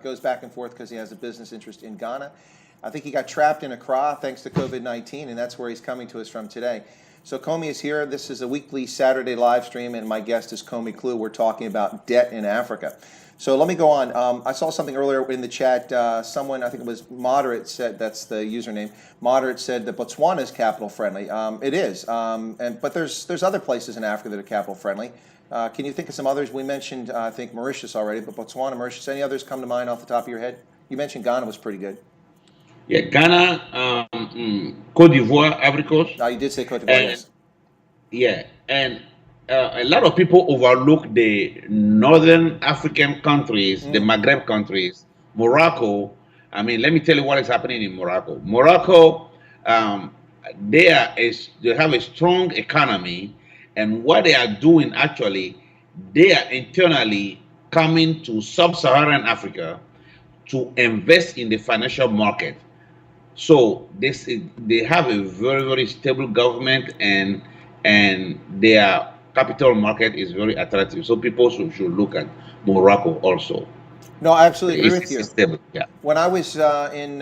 goes back and forth because he has a business interest in Ghana. I think he got trapped in Accra thanks to COVID-19, and that's where he's coming to us from today. So Komi is here. This is a weekly Saturday live stream, and my guest is Komi Klue. We're talking about debt in Africa. So let me go on. I saw something earlier in the chat. Someone, I think it was Moderate, said, that's the username, Moderate said that Botswana is capital friendly. It is, but there's other places in Africa that are capital friendly. Can you think of some others? We mentioned, I think, Mauritius already, but Botswana, Mauritius, any others come to mind off the top of your head? You mentioned Ghana was pretty good. Yeah, Ghana, Cote d'Ivoire, Ivory Coast, You did say Cote d'Ivoire, and yes. yeah, and a lot of people overlook the northern African countries, the Maghreb countries, Morocco. I mean, let me tell you what is happening in Morocco. Morocco, um, they have a strong economy, and what they are doing actually, they are internally coming to sub-Saharan Africa to invest in the financial market. So they have a very stable government, and their capital market is very attractive. So people should look at Morocco also. No, I absolutely agree with It's you. stable. Yeah. When I was in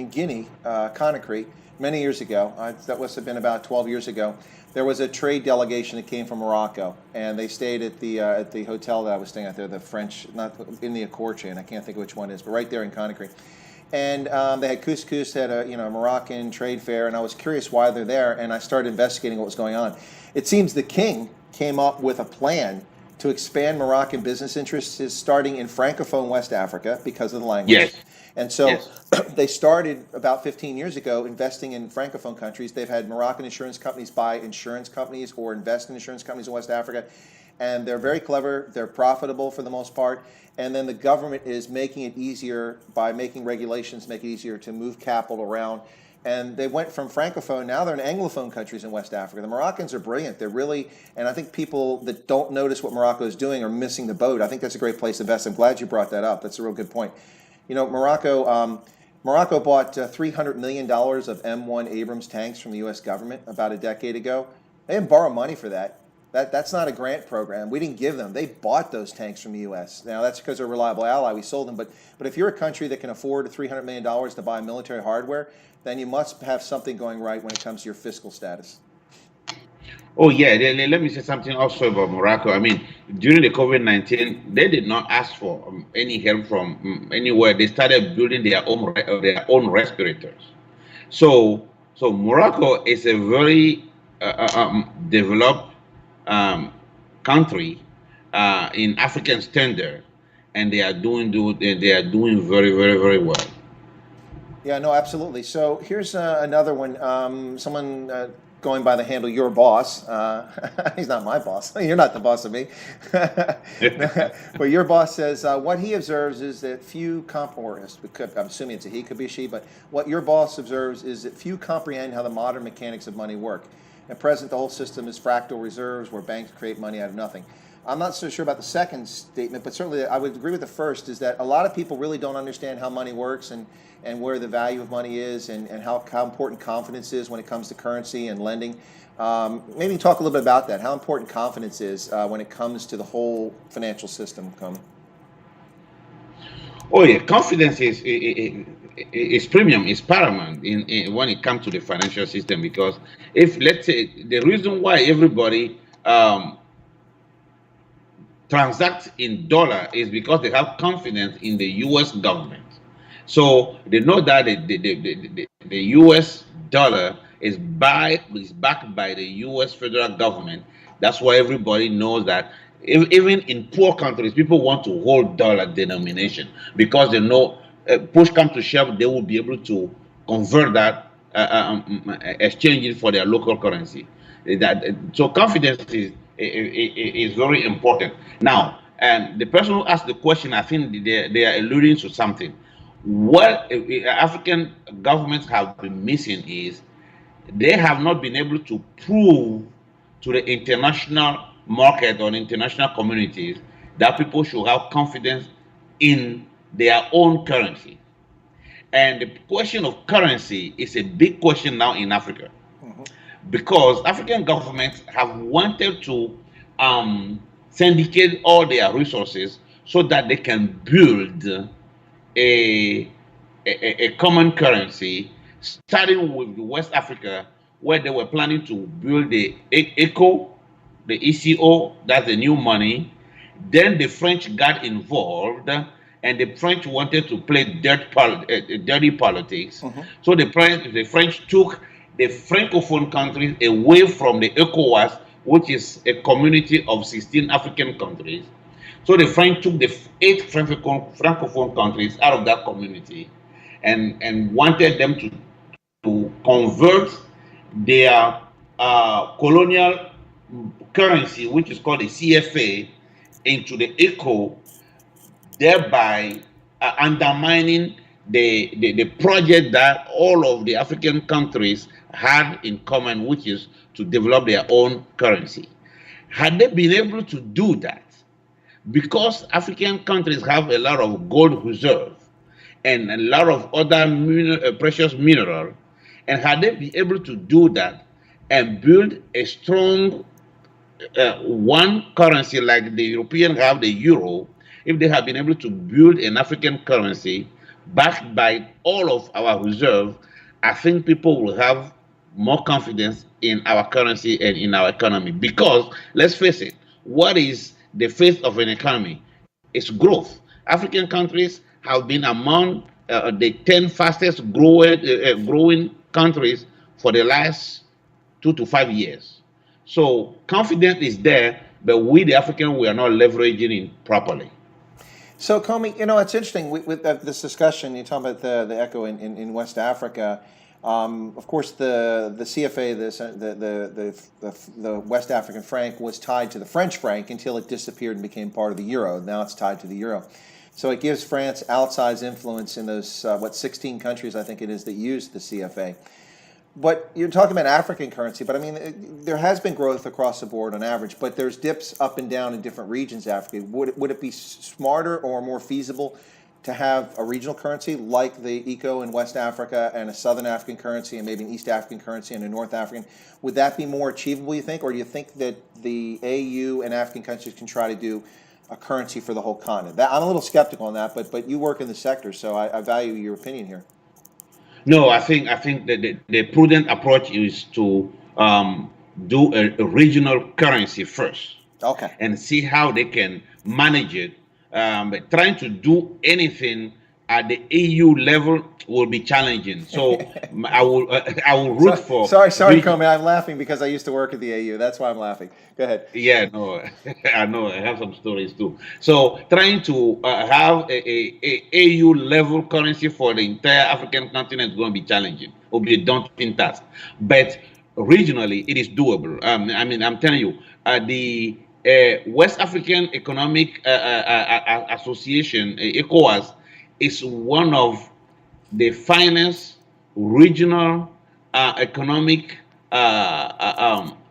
Guinea, Conakry, many years ago, that must have been about 12 years ago, there was a trade delegation that came from Morocco, and they stayed at the hotel that I was staying at there, the French, not in the Accor chain, I can't think of which one it is, but right there in Conakry. And they had couscous, had a Moroccan trade fair, and I was curious why they're there, and I started investigating what was going on. It seems the king came up with a plan to expand Moroccan business interests starting in Francophone West Africa because of the language. Yes. And so Yes. they started about 15 years ago investing in Francophone countries. They've had Moroccan insurance companies buy insurance companies or invest in insurance companies in West Africa. And they're very clever. They're profitable for the most part. And then the government is making it easier by making regulations, make it easier to move capital around. And they went from Francophone, now they're in Anglophone countries in West Africa. The Moroccans are brilliant. They're really, and I think people that don't notice what Morocco is doing are missing the boat. I think that's a great place to invest. I'm glad you brought that up. That's a real good point. You know, Morocco bought $300 million of M1 Abrams tanks from the U.S. government about a decade ago. They didn't borrow money for that. That's not a grant program. We didn't give them. They bought those tanks from the U.S. Now, that's because they're a reliable ally. We sold them. But if you're a country that can afford $300 million to buy military hardware, then you must have something going right when it comes to your fiscal status. Oh yeah. Let me say something also about Morocco. I mean, during the COVID-19, they did not ask for any help from anywhere. They started building their own respirators. So Morocco is a very developed country in African standard, and they are doing very well. Yeah, no, absolutely. So here's another one. Someone going by the handle "Your Boss." He's not my boss. You're not the boss of me. But your boss says what he observes is that few I'm assuming it's a he, could be a she, but what your boss observes is that few comprehend how the modern mechanics of money work. At present, the whole system is fractal reserves where banks create money out of nothing. I'm not so sure about the second statement, but certainly I would agree with the first, is that a lot of people really don't understand how money works and where the value of money is and how important confidence is when it comes to currency and lending. Maybe talk a little bit about that, how important confidence is when it comes to the whole financial system. Oh yeah, confidence is premium, is paramount when it comes to the financial system, because if, let's say, the reason why everybody transact in dollar is because they have confidence in the U.S. government. So they know that the U.S. dollar is backed by the U.S. federal government. That's why everybody knows that even in poor countries, people want to hold dollar denomination because they know push come to shove, they will be able to convert that, exchange it for their local currency. So confidence is very important. Now, the person who asked the question, I think they are alluding to something. What African governments have been missing is they have not been able to prove to the international market or international communities that people should have confidence in their own currency. And the question of currency is a big question now in Africa, because African governments have wanted to syndicate all their resources so that they can build a common currency, starting with West Africa, where they were planning to build the ECO, the ECO, that's the new money. Then the French got involved, and the French wanted to play dirty politics. So the French took the Francophone countries away from the ECOWAS, which is a community of 16 African countries. So the French took the 8 Francophone countries out of that community and wanted them to convert their colonial currency, which is called the CFA, into the ECO, thereby undermining the project that all of the African countries had in common, which is to develop their own currency. Had they been able to do that, because African countries have a lot of gold reserve and a lot of other precious mineral, and had they been able to do that and build a strong one currency like the Europeans have the euro, if they have been able to build an African currency backed by all of our reserve, I think people will have more confidence in our currency and in our economy. Because let's face it, what is the face of an economy? It's growth. African countries have been among the 10 fastest growing countries for the last 2 to 5 years. So confidence is there, but we, the African, we are not leveraging it properly. So, Komi, it's interesting with this discussion. You talk about the ECHO in West Africa. Of course, the CFA, the West African franc, was tied to the French franc until it disappeared and became part of the euro. Now it's tied to the euro. So it gives France outsized influence in those 16 countries, I think it is, that use the CFA. But you're talking about African currency, but I mean, there has been growth across the board on average, but there's dips up and down in different regions of Africa. Would it be smarter or more feasible to have a regional currency like the ECO in West Africa and a Southern African currency and maybe an East African currency and a North African? Would that be more achievable, you think? Or do you think that the AU and African countries can try to do a currency for the whole continent? I'm a little skeptical on that, but you work in the sector, so I value your opinion here. No, I think that the prudent approach is to do a regional currency first. Okay. And see how they can manage it. But trying to do anything at the EU level will be challenging. So I will root for. Sorry, Komi. I'm laughing because I used to work at the AU. That's why I'm laughing. Go ahead. Yeah, no, I know. I have some stories too. So trying to have a AU level currency for the entire African continent is going to be challenging. Will be a daunting task, but regionally it is doable. I mean, I'm telling you, the West African Economic Association, ECOWAS, is one of the finest regional economic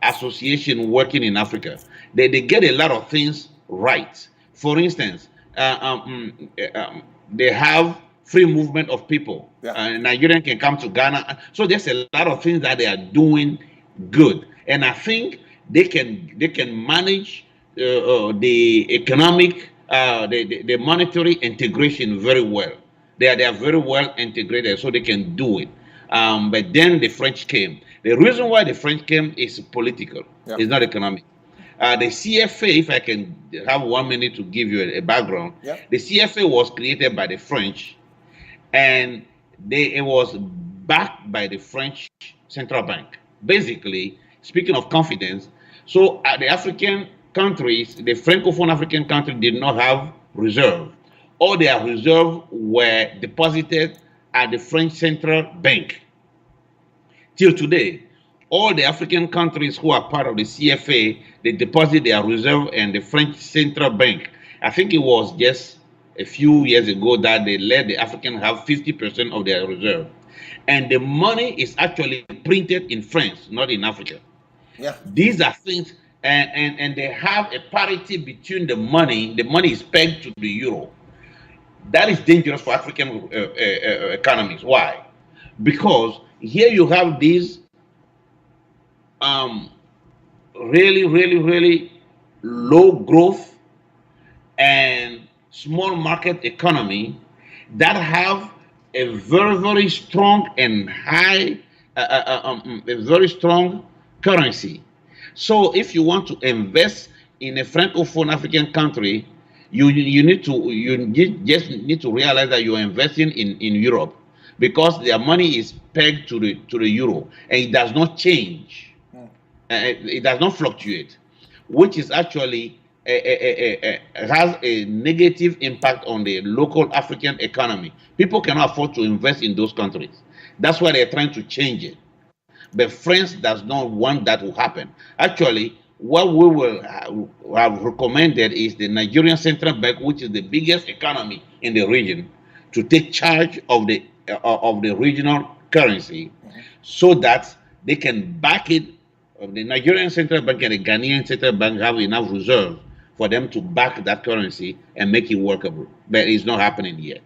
association working in Africa. They get a lot of things right. For instance, they have free movement of people. Yeah. Nigerian can come to Ghana. So there's a lot of things that they are doing good, and I think they can manage the economic, the monetary integration very well. They are very well integrated, so they can do it. But then the French came. The reason why the French came is political. Yeah. It's not economic. The CFA, if I can have 1 minute to give you a background, Yeah. the CFA was created by the French, and it was backed by the French central bank. Basically, speaking of confidence, so the African countries, the Francophone African countries, did not have reserve. All their reserve were deposited at the French central bank. Till today, all the African countries who are part of the CFA, they deposit their reserve in the French central bank. I think it was just a few years ago that they let the African have 50% of their reserve. And the money is actually printed in France, not in Africa. Yeah. These are things, and they have a parity between the money. The money is pegged to the euro. That is dangerous for African economies. Why? Because here you have these really low growth and small market economy that have a very strong and high, a very strong currency. So if you want to invest in a Francophone African country, you just need to realize that you're investing in Europe, because their money is pegged to the euro, and it does not change. It does not fluctuate, which is actually has a negative impact on the local African economy. People cannot afford to invest in those countries. That's why they're trying to change it. But France does not want that to happen. Actually, what we will have recommended is the Nigerian Central Bank, which is the biggest economy in the region, to take charge of the regional currency, so that they can back it. The Nigerian Central Bank and the Ghanaian Central Bank have enough reserve for them to back that currency and make it workable. But it's not happening yet.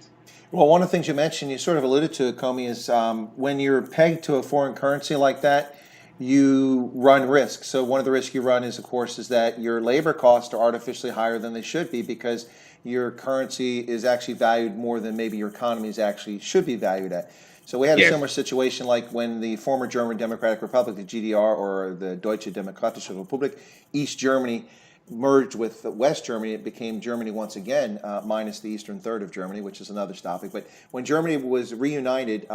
Well, one of the things you mentioned, you sort of alluded to it, Komi, is when you're pegged to a foreign currency like that, you run risks. So one of the risks you run is, of course, is that your labor costs are artificially higher than they should be, because your currency is actually valued more than maybe your economy is actually should be valued at. So we had a similar situation like when the former German Democratic Republic, the GDR, or the Deutsche Demokratische Republik, East Germany, merged with West Germany. It became Germany once again, minus the eastern third of Germany, which is another topic. But when Germany was reunited,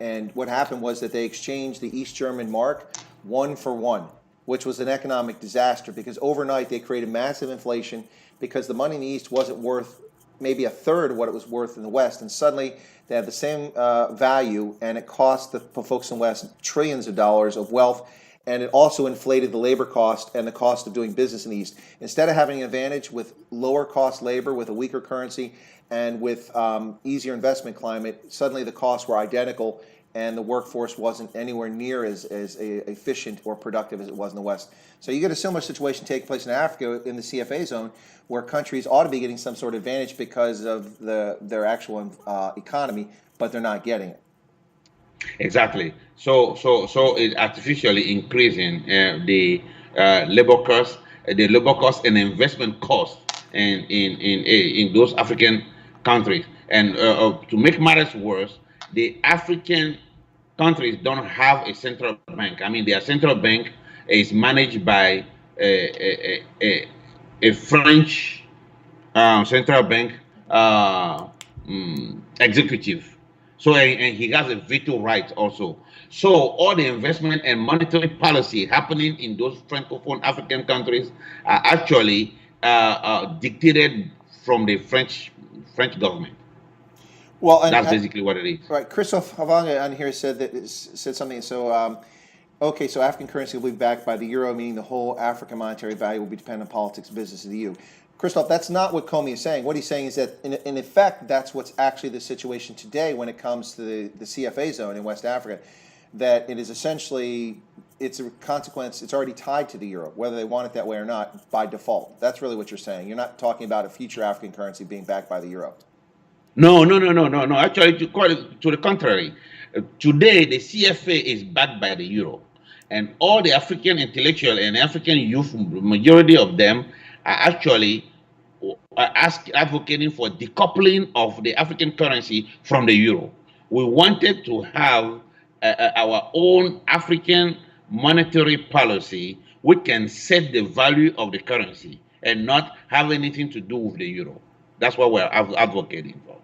and what happened was that they exchanged the East German mark 1 for 1, which was an economic disaster, because overnight they created massive inflation, because the money in the East wasn't worth maybe a third of what it was worth in the West, and suddenly they have the same value, and it cost the folks in the West trillions of dollars of wealth, and it also inflated the labor cost and the cost of doing business in the East. Instead of having an advantage with lower cost labor, with a weaker currency, and with easier investment climate, suddenly the costs were identical, and the workforce wasn't anywhere near as efficient or productive as it was in the West. So you get a similar situation taking place in Africa in the CFA zone, where countries ought to be getting some sort of advantage because of their actual economy, but they're not getting it. Exactly. So it's artificially increasing the labor cost and investment cost in those African countries. And to make matters worse, the African countries don't have a central bank. I mean, their central bank is managed by a French central bank, executive. So, and he has a veto right also. So, all the investment and monetary policy happening in those Francophone African countries are actually dictated from the French government. Well, That's basically what it is. right, Christophe Havanga on here said something. So, okay, so African currency will be backed by the euro, meaning the whole African monetary value will be dependent on politics, business of the EU. Christophe, that's not what Komi is saying. What he's saying is that, in effect, that's what's actually the situation today when it comes to the CFA zone in West Africa. That it is essentially, it's a consequence, it's already tied to the euro, whether they want it that way or not, by default. That's really what you're saying. You're not talking about a future African currency being backed by the euro. No, no, no, no, no, no. Actually, to the contrary, today the CFA is backed by the euro, and all the African intellectual and African youth, majority of them are actually advocating for decoupling of the African currency from the euro. We wanted to have our own African monetary policy, which can set the value of the currency and not have anything to do with the euro. That's what we're advocating for.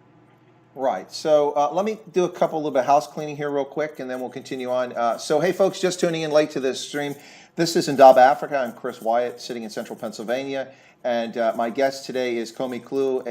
Right. So let me do a little bit of house cleaning here real quick, and then we'll continue on. So, hey, folks, just tuning in late to this stream. This is Indaba Africa. I'm Chris Wyatt, sitting in central Pennsylvania. And my guest today is Komi Klue,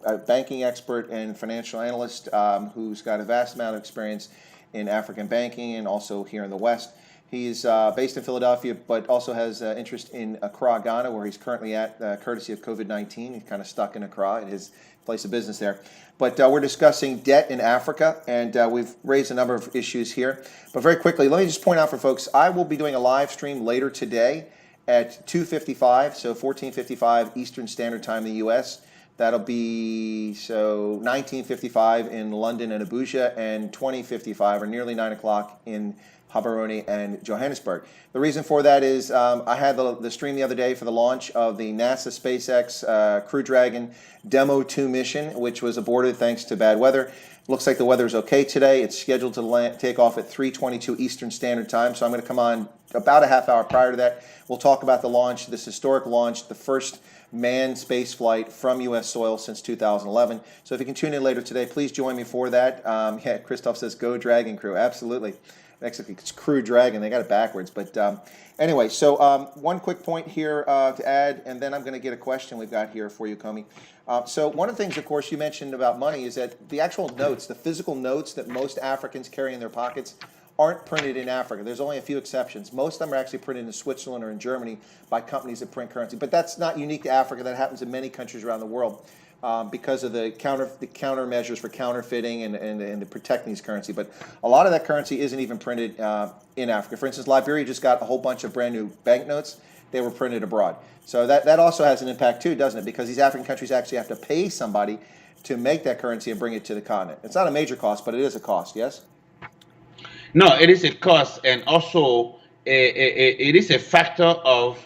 a banking expert and financial analyst who's got a vast amount of experience in African banking and also here in the West. He's based in Philadelphia, but also has interest in Accra, Ghana, where he's currently at, courtesy of COVID-19. He's kind of stuck in Accra at his place of business there. But we're discussing debt in Africa, and we've raised a number of issues here. But very quickly, let me just point out for folks, I will be doing a live stream later today at 2:55, so 14:55 Eastern Standard Time in the U.S. That'll be 19:55 in London and Abuja, and 20:55 or nearly 9 o'clock in Gaborone and Johannesburg. The reason for that is I had the stream the other day for the launch of the NASA SpaceX Crew Dragon Demo 2 mission, which was aborted thanks to bad weather. Looks like the weather is okay today. It's scheduled to take off at 3:22 Eastern Standard Time, so I'm going to come on about a half hour prior to that. We'll talk about the launch, this historic launch, the first manned space flight from U.S. soil since 2011. So if you can tune in later today, please join me for that. Yeah, Christoph says, go Dragon Crew. Absolutely. Actually, it's Crew Dragon. They got it backwards. But anyway, so one quick point here to add, and then I'm going to get a question we've got here for you, Komi. So one of the things, of course, you mentioned about money is that the actual notes, the physical notes that most Africans carry in their pockets aren't printed in Africa. There's only a few exceptions. Most of them are actually printed in Switzerland or in Germany by companies that print currency. But that's not unique to Africa. That happens in many countries around the world. Because of the countermeasures for counterfeiting and to protect these currency. But a lot of that currency isn't even printed in Africa. For instance, Liberia just got a whole bunch of brand new banknotes. They were printed abroad. So that also has an impact too, doesn't it? Because these African countries actually have to pay somebody to make that currency and bring it to the continent. It's not a major cost, but it is a cost, yes? No, it is a cost, and also it is a factor of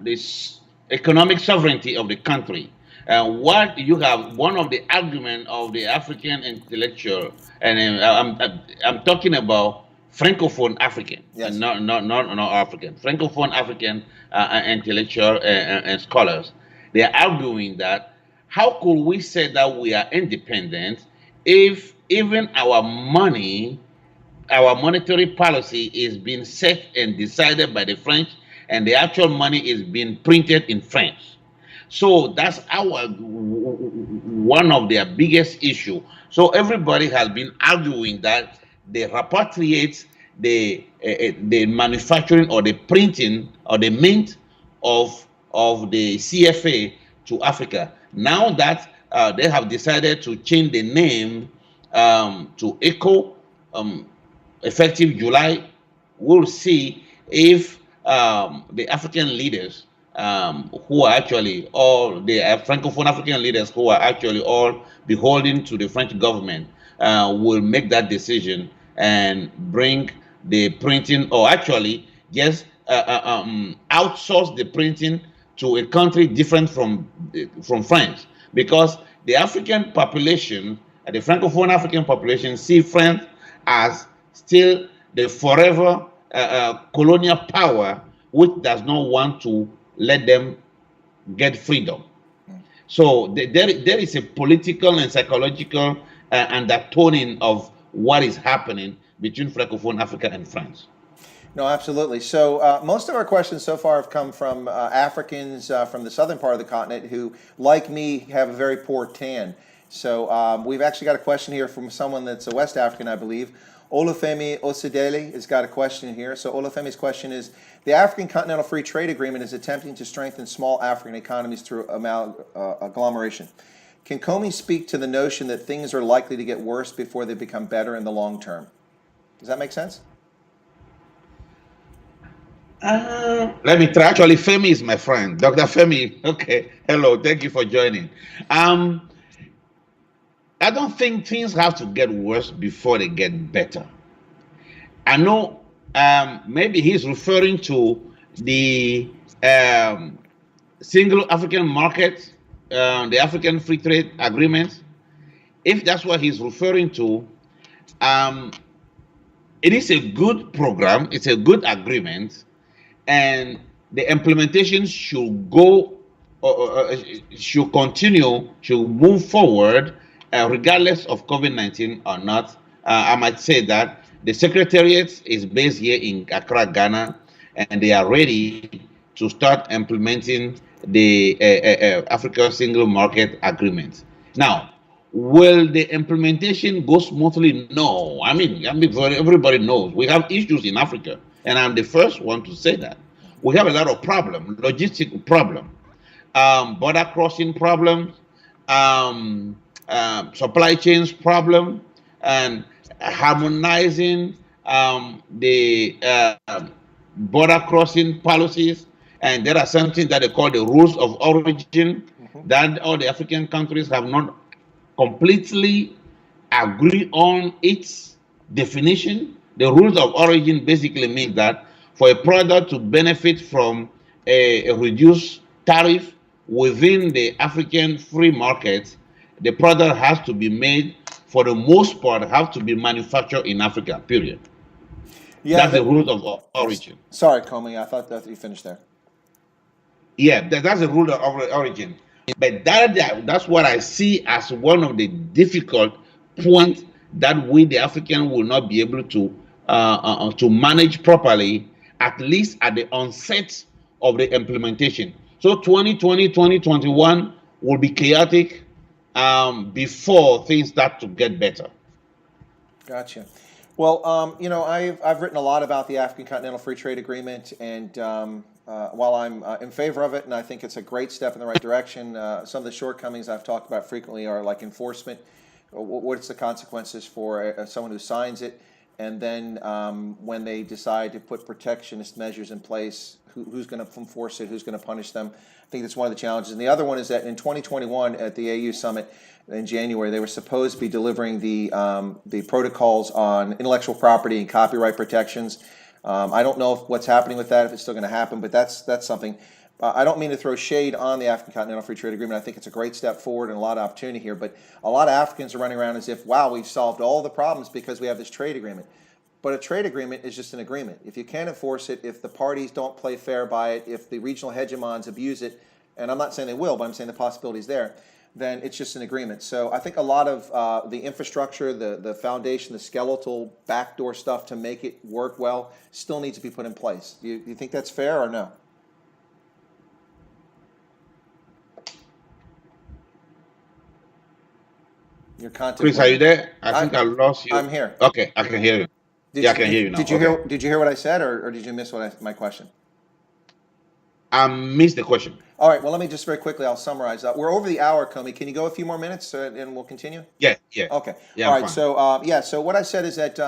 this economic sovereignty of the country. What you have, one of the arguments of the African intellectual, and I'm talking about Francophone African, yes, and not African, Francophone African intellectual and scholars. They are arguing that how could we say that we are independent if even our money, our monetary policy is being set and decided by the French, and the actual money is being printed in French. So that's one of their biggest issue. So everybody has been arguing that they repatriate the manufacturing or the printing or the mint of the CFA to Africa. Now that they have decided to change the name to ECO, effective July, we'll see if the African leaders who are actually all the Francophone African leaders who are actually all beholden to the French government will make that decision and bring the printing, or actually just outsource the printing to a country different from France, because the African population, the Francophone African population, see France as still the forever colonial power, which does not want to let them get freedom. So there is a political and psychological undertoning of what is happening between Francophone Africa and France. No, absolutely. So most of our questions so far have come from Africans from the southern part of the continent who, like me, have a very poor tan. So we've actually got a question here from someone that's a West African, I believe. Olufemi Osidele has got a question here. So Olufemi's question is, the African Continental Free Trade Agreement is attempting to strengthen small African economies through agglomeration. Can Komi speak to the notion that things are likely to get worse before they become better in the long term? Does that make sense? Let me try. Actually, Femi is my friend. Dr. Femi, okay. Hello, thank you for joining. I don't think things have to get worse before they get better. I know maybe he's referring to the single African market, the African Free Trade Agreement. If that's what he's referring to, it is a good program, it's a good agreement, and the implementation should go, should continue, should move forward, regardless of COVID-19 or not. I might say that the Secretariat is based here in Accra, Ghana, and they are ready to start implementing the Africa Single Market Agreement. Now, will the implementation go smoothly? No. I mean, everybody knows we have issues in Africa, and I'm the first one to say that. We have a lot of problems, logistic problem, border crossing problems, supply chains problem, and harmonizing the border crossing policies. And there are something that they call the rules of origin that all the African countries have not completely agree on its definition. The rules of origin basically means that for a product to benefit from a reduced tariff within the African free market, the product has to be made, for the most part, have to be manufactured in Africa, period. Yeah, That's the rules of origin. Sorry, Komi, I thought that you finished there. Yeah, that's the rule of origin. But that's what I see as one of the difficult points that we, the African, will not be able to manage properly, at least at the onset of the implementation. So 2020, 2021 will be chaotic before things start to get better. Gotcha. Well, you know, I've written a lot about the African Continental Free Trade Agreement, and while I'm in favor of it, and I think it's a great step in the right direction, some of the shortcomings I've talked about frequently are like enforcement. What's the consequences for someone who signs it? And then when they decide to put protectionist measures in place, who's going to enforce it? Who's going to punish them? I think that's one of the challenges. And the other one is that in 2021 at the AU Summit in January, they were supposed to be delivering the protocols on intellectual property and copyright protections. I don't know what's happening with that, if it's still going to happen, but that's something. I don't mean to throw shade on the African Continental Free Trade Agreement. I think it's a great step forward and a lot of opportunity here, but a lot of Africans are running around as if, wow, we've solved all the problems because we have this trade agreement. But a trade agreement is just an agreement. If you can't enforce it, if the parties don't play fair by it, if the regional hegemons abuse it, and I'm not saying they will, but I'm saying the possibility is there, then it's just an agreement. So I think a lot of the infrastructure, the foundation, the skeletal backdoor stuff to make it work well still needs to be put in place. Do you think that's fair or no? You're Chris, are you there? I think I lost you. I'm here. Okay, I can hear you. I can hear you now. Did you hear what I said, or did you miss my question? I missed the question. All right. Well, let me just very quickly. I'll summarize. We're over the hour, Komi. Can you go a few more minutes, and we'll continue? Yeah. Okay. Yeah, all I'm right. fine. So what I said is that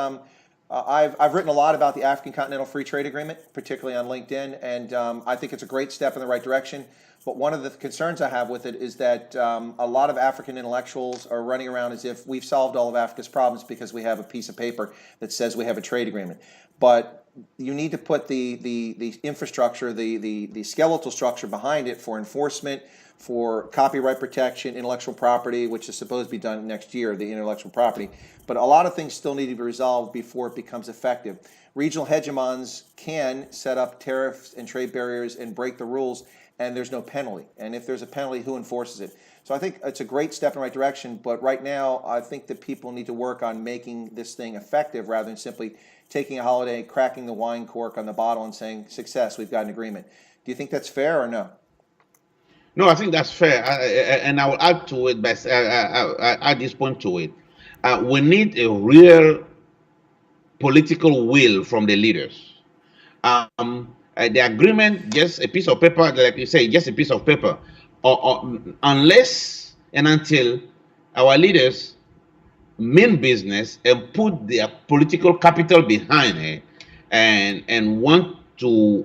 I've written a lot about the African Continental Free Trade Agreement, particularly on LinkedIn, and I think it's a great step in the right direction. But one of the concerns I have with it is that a lot of African intellectuals are running around as if we've solved all of Africa's problems because we have a piece of paper that says we have a trade agreement. But you need to put the infrastructure, the skeletal structure behind it for enforcement, for copyright protection, intellectual property, which is supposed to be done next year, the intellectual property. But a lot of things still need to be resolved before it becomes effective. Regional hegemons can set up tariffs and trade barriers and break the rules, and there's no penalty. And if there's a penalty, who enforces it? So I think it's a great step in the right direction, but right now I think that people need to work on making this thing effective rather than simply taking a holiday, cracking the wine cork on the bottle and saying, success, we've got an agreement. Do you think that's fair or no? No, I think that's fair, and I will add to it, but add this point to it. We need a real political will from the leaders. The agreement, just a piece of paper, like you say, just a piece of paper. Unless and until our leaders mean business and put their political capital behind it, and want to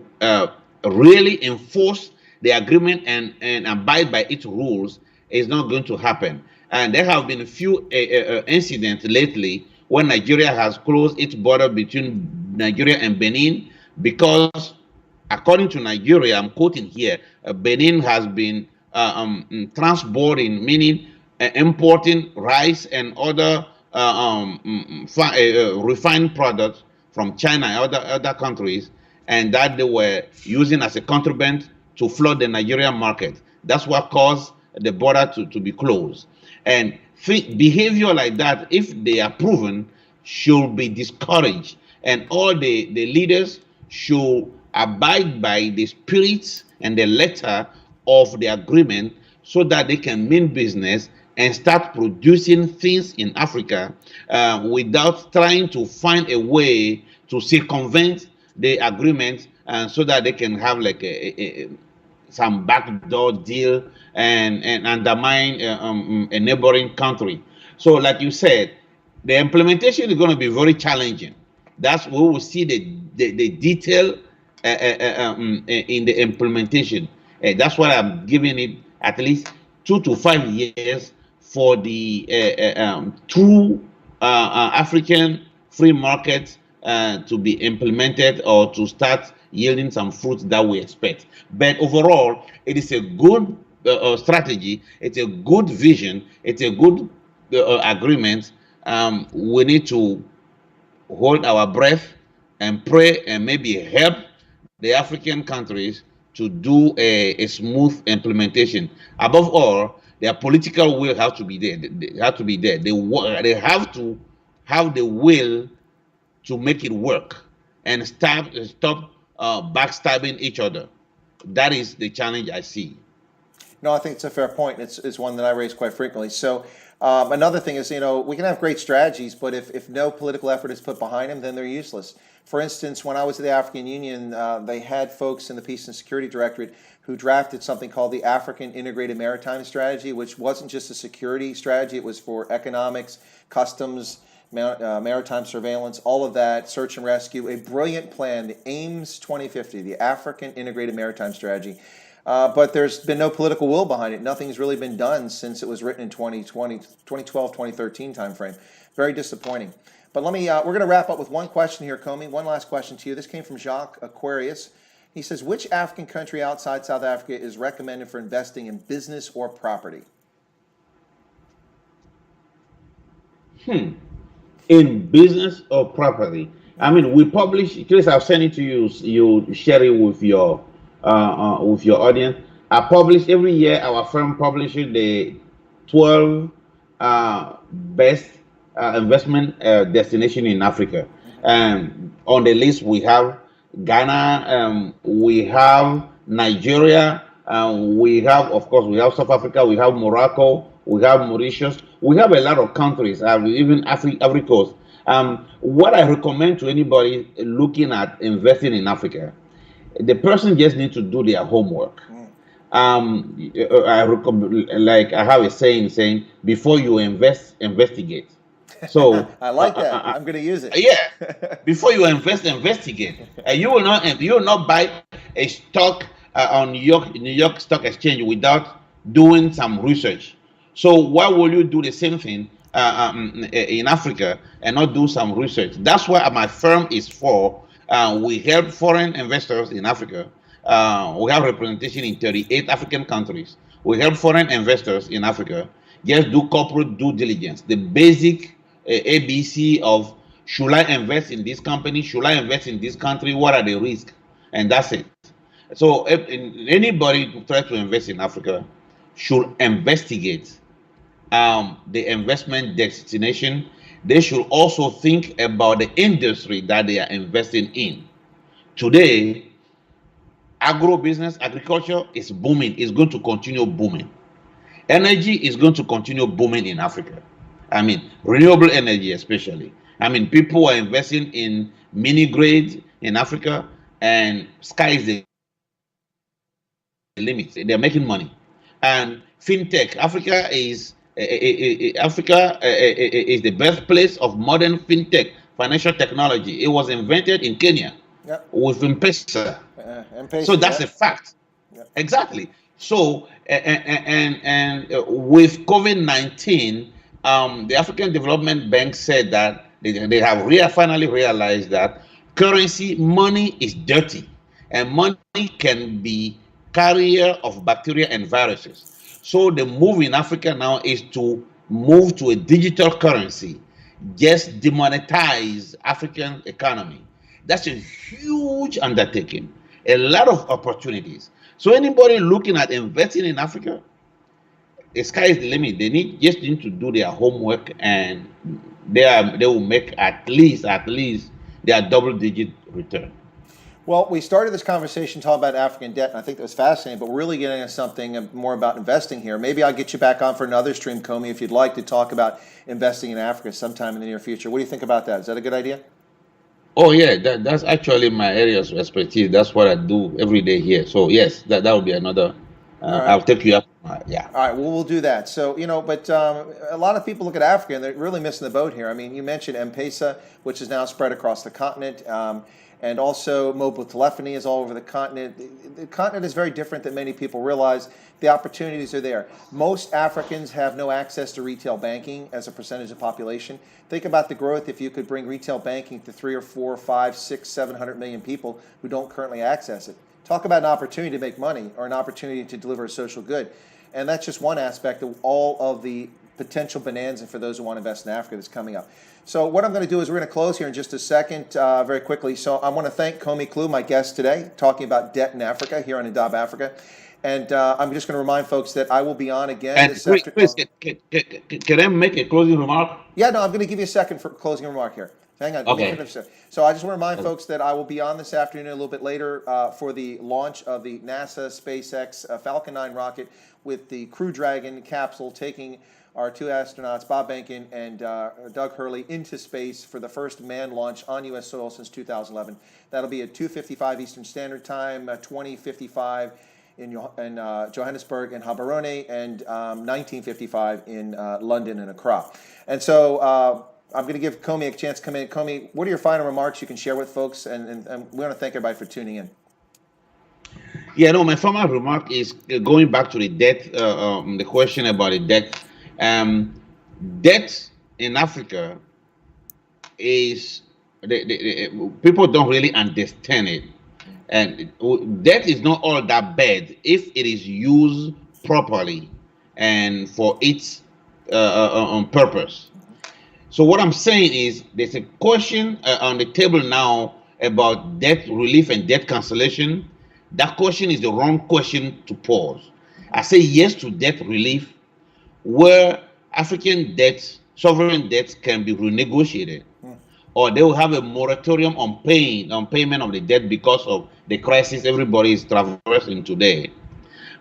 really enforce the agreement and abide by its rules, is not going to happen. And there have been a few incidents lately when Nigeria has closed its border between Nigeria and Benin because, according to Nigeria, I'm quoting here, Benin has been transborder, meaning importing rice and other refined products from China and other countries, and that they were using as a contraband to flood the Nigerian market. That's what caused the border to be closed. And behavior like that, if they are proven, should be discouraged. And all the leaders should abide by the spirit and the letter of the agreement so that they can mean business and start producing things in Africa without trying to find a way to circumvent the agreement, so that they can have like some backdoor deal and undermine a neighboring country. So, like you said, the implementation is going to be very challenging. That's where we will see the detail in the implementation. That's why I'm giving it at least 2 to 5 years for the true African free market to be implemented or to start yielding some fruits that we expect. But overall, it is a good strategy. It's a good vision. It's a good agreement. We need to hold our breath and pray and maybe help the African countries to do a smooth implementation. Above all, their political will has to be there. They have to be there. They have to have the will to make it work and stop backstabbing each other. That is the challenge I see. No, I think it's a fair point. It's one that I raise quite frequently. So another thing is, we can have great strategies, but if no political effort is put behind them, then they're useless. For instance, when I was at the African Union, they had folks in the Peace and Security Directorate who drafted something called the African Integrated Maritime Strategy, which wasn't just a security strategy. It was for economics, customs, maritime surveillance, all of that, search and rescue, a brilliant plan, the AIMS 2050, the African Integrated Maritime Strategy. But there's been no political will behind it. Nothing's really been done since it was written in 2012, 2013 timeframe. Very disappointing. But we're going to wrap up with one question here, Komi. One last question to you. This came from Jacques Aquarius. He says, which African country outside South Africa is recommended for investing in business or property? In business or property? I mean, we publish, Chris, I'll send it to you. You share it with your audience. I publish every year. Our firm publishes the 12 best investment destination in Africa. On the list we have Ghana, we have Nigeria, we have, of course, we have South Africa, we have Morocco, we have Mauritius, we have a lot of countries, even Ivory Coast. What I recommend to anybody looking at investing in Africa, the person just needs to do their homework. Like I have a saying, before you invest, investigate. So I like that. I'm going to use it. Yeah. Before you invest, investigate. You will not buy a stock on New York Stock Exchange without doing some research. So why will you do the same thing in Africa and not do some research? That's what my firm is for. We help foreign investors in Africa. We have representation in 38 African countries. We help foreign investors in Africa just do corporate due diligence, the basic ABC of, should I invest in this company? Should I invest in this country? What are the risks? And that's it. So if anybody who tries to invest in Africa should investigate the investment destination. They should also think about the industry that they are investing in. Today, agribusiness, agriculture is booming, is going to continue booming. Energy is going to continue booming in Africa. I mean, renewable energy especially. I mean, people are investing in mini grids in Africa, and sky is the limit. They're making money. And fintech, Africa is the birthplace of modern fintech financial technology. It was invented in Kenya Yep. with M-Pesa. So M-Pesa, that's yep. a fact. Yep. Exactly. So with COVID-19, the African Development Bank said that they have finally realized that money is dirty, and money can be carrier of bacteria and viruses. So the move in Africa now is to move to a digital currency, just demonetize African economy. That's a huge undertaking, a lot of opportunities. So anybody looking at investing in Africa, the sky is the limit. They need to do their homework, and they will make at least their double-digit return. Well, we started this conversation talking about African debt, and I think that was fascinating, but we're really getting into something more about investing here. Maybe I'll get you back on for another stream, Komi, if you'd like to talk about investing in Africa sometime in the near future. What do you think about that? Is that a good idea? Oh yeah, that's actually my area of expertise. That's what I do every day here. So yes, that will be another. All right. I'll take you up. Yeah. All right, well, we'll do that. So, but a lot of people look at Africa and they're really missing the boat here. I mean, you mentioned M-Pesa, which is now spread across the continent, and also mobile telephony is all over the continent. The continent is very different than many people realize. The opportunities are there. Most Africans have no access to retail banking as a percentage of population. Think about the growth if you could bring retail banking to 3 or 4, 5, 6, 700 million people who don't currently access it. Talk about an opportunity to make money or an opportunity to deliver a social good. And that's just one aspect of all of the potential bonanza for those who want to invest in Africa that's coming up. So what I'm going to do is we're going to close here in just a second, very quickly. So I want to thank Komi Klue, my guest today, talking about debt in Africa here on Indab Africa. And I'm just going to remind folks that I will be on again And this afternoon. Chris, can I make a closing remark? Yeah, no, I'm going to give you a second for closing remark here. Hang on. Okay. So I just want to remind folks that I will be on this afternoon a little bit later for the launch of the NASA SpaceX Falcon 9 rocket with the Crew Dragon capsule taking our two astronauts, Bob Behnken and Doug Hurley, into space for the first manned launch on U.S. soil since 2011. That'll be at 2:55 Eastern Standard Time, 20:55 in Johannesburg and Gaborone, and 19:55 in London and Accra. And so I'm going to give Komi a chance to come in. Komi, what are your final remarks you can share with folks? And we want to thank everybody for tuning in. Yeah, no, my final remark is going back to the debt, the question about the debt. Debt in Africa is, people don't really understand it. And debt is not all that bad if it is used properly and for its purpose. So what I'm saying is there's a question on the table now about debt relief and debt cancellation. That question is the wrong question to pose. I say yes to debt relief where African debts, sovereign debts can be renegotiated, or they will have a moratorium on payment of the debt because of the crisis everybody is traversing today.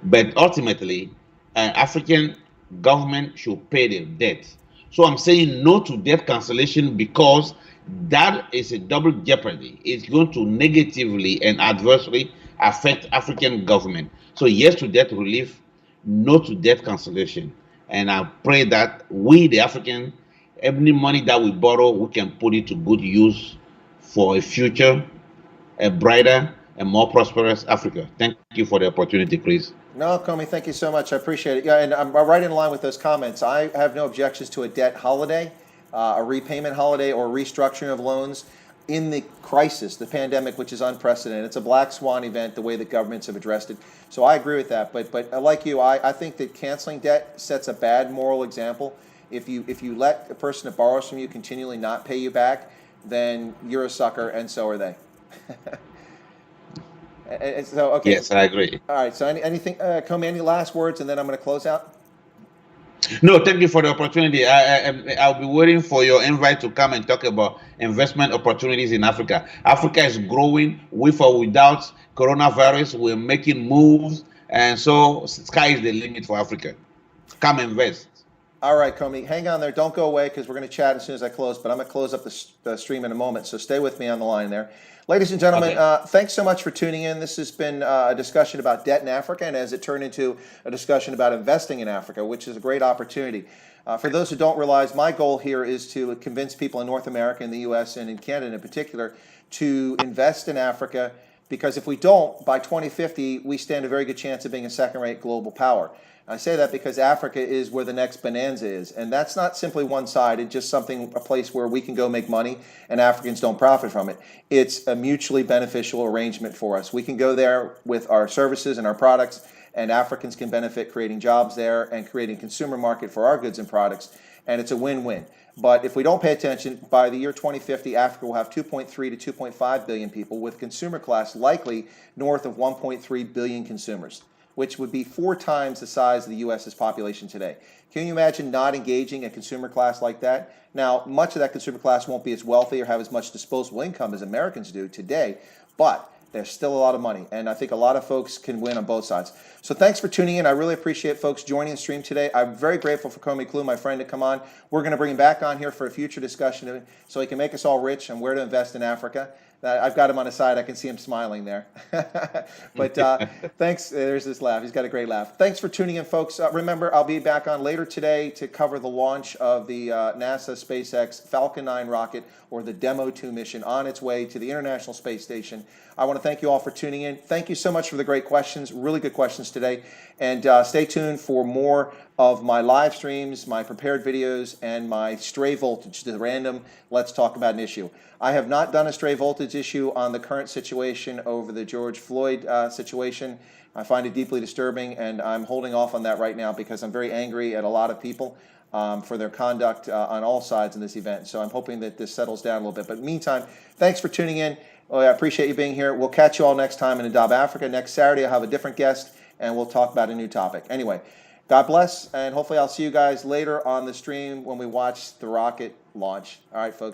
But ultimately, African government should pay their debt. So I'm saying no to debt cancellation because that is a double jeopardy. It's going to negatively and adversely affect African government. So yes to debt relief, no to debt cancellation. And I pray that we, the African, every money that we borrow, we can put it to good use for a future, a brighter and more prosperous Africa. Thank you for the opportunity, Chris. No, Komi, thank you so much. I appreciate it. Yeah, and I'm right in line with those comments. I have no objections to a debt holiday, a repayment holiday, or restructuring of loans in the crisis, the pandemic, which is unprecedented. It's a black swan event, the way that governments have addressed it. So I agree with that. But like you, I think that canceling debt sets a bad moral example. If you let a person that borrows from you continually not pay you back, then you're a sucker, and so are they. And so, okay. Yes, I agree. All right. So anything, Komi, any last words, and then I'm going to close out? No, thank you for the opportunity. I'll be waiting for your invite to come and talk about investment opportunities in Africa. Africa is growing with or without coronavirus. We're making moves, and so sky is the limit for Africa. Come invest. All right, Komi, hang on there. Don't go away because we're going to chat as soon as I close, but I'm going to close up the stream in a moment, so stay with me on the line there. Ladies and gentlemen, Okay. thanks so much for tuning in. This has been a discussion about debt in Africa, and as it turned into a discussion about investing in Africa, which is a great opportunity. For those who don't realize, my goal here is to convince people in North America, in the US, and in Canada in particular, to invest in Africa, because if we don't, by 2050, we stand a very good chance of being a second-rate global power. I say that because Africa is where the next bonanza is, and that's not simply one-sided, just a place where we can go make money and Africans don't profit from it. It's a mutually beneficial arrangement for us. We can go there with our services and our products, and Africans can benefit creating jobs there and creating consumer market for our goods and products, and it's a win-win. But if we don't pay attention, by the year 2050, Africa will have 2.3 to 2.5 billion people, with consumer class likely north of 1.3 billion consumers, which would be 4 times the size of the U.S.'s population today. Can you imagine not engaging a consumer class like that? Now, much of that consumer class won't be as wealthy or have as much disposable income as Americans do today, but there's still a lot of money, and I think a lot of folks can win on both sides. So thanks for tuning in. I really appreciate folks joining the stream today. I'm very grateful for Komi Klue, my friend, to come on. We're going to bring him back on here for a future discussion so he can make us all rich on where to invest in Africa. I've got him on his side. I can see him smiling there. But thanks. There's this laugh. He's got a great laugh. Thanks for tuning in, folks. Remember, I'll be back on later today to cover the launch of the NASA SpaceX Falcon 9 rocket, or the Demo 2 mission, on its way to the International Space Station. I want to thank you all for tuning in. Thank you so much for the great questions. Really good questions today. And stay tuned for more of my live streams, my prepared videos, and my stray voltage, the random Let's Talk About an Issue. I have not done a stray voltage issue on the current situation over the George Floyd situation. I find it deeply disturbing, and I'm holding off on that right now because I'm very angry at a lot of people for their conduct on all sides in this event. So I'm hoping that this settles down a little bit. But meantime, thanks for tuning in. I appreciate you being here. We'll catch you all next time in Adab Africa. Next Saturday, I'll have a different guest, and we'll talk about a new topic. Anyway, God bless, and hopefully I'll see you guys later on the stream when we watch the rocket launch. All right, folks.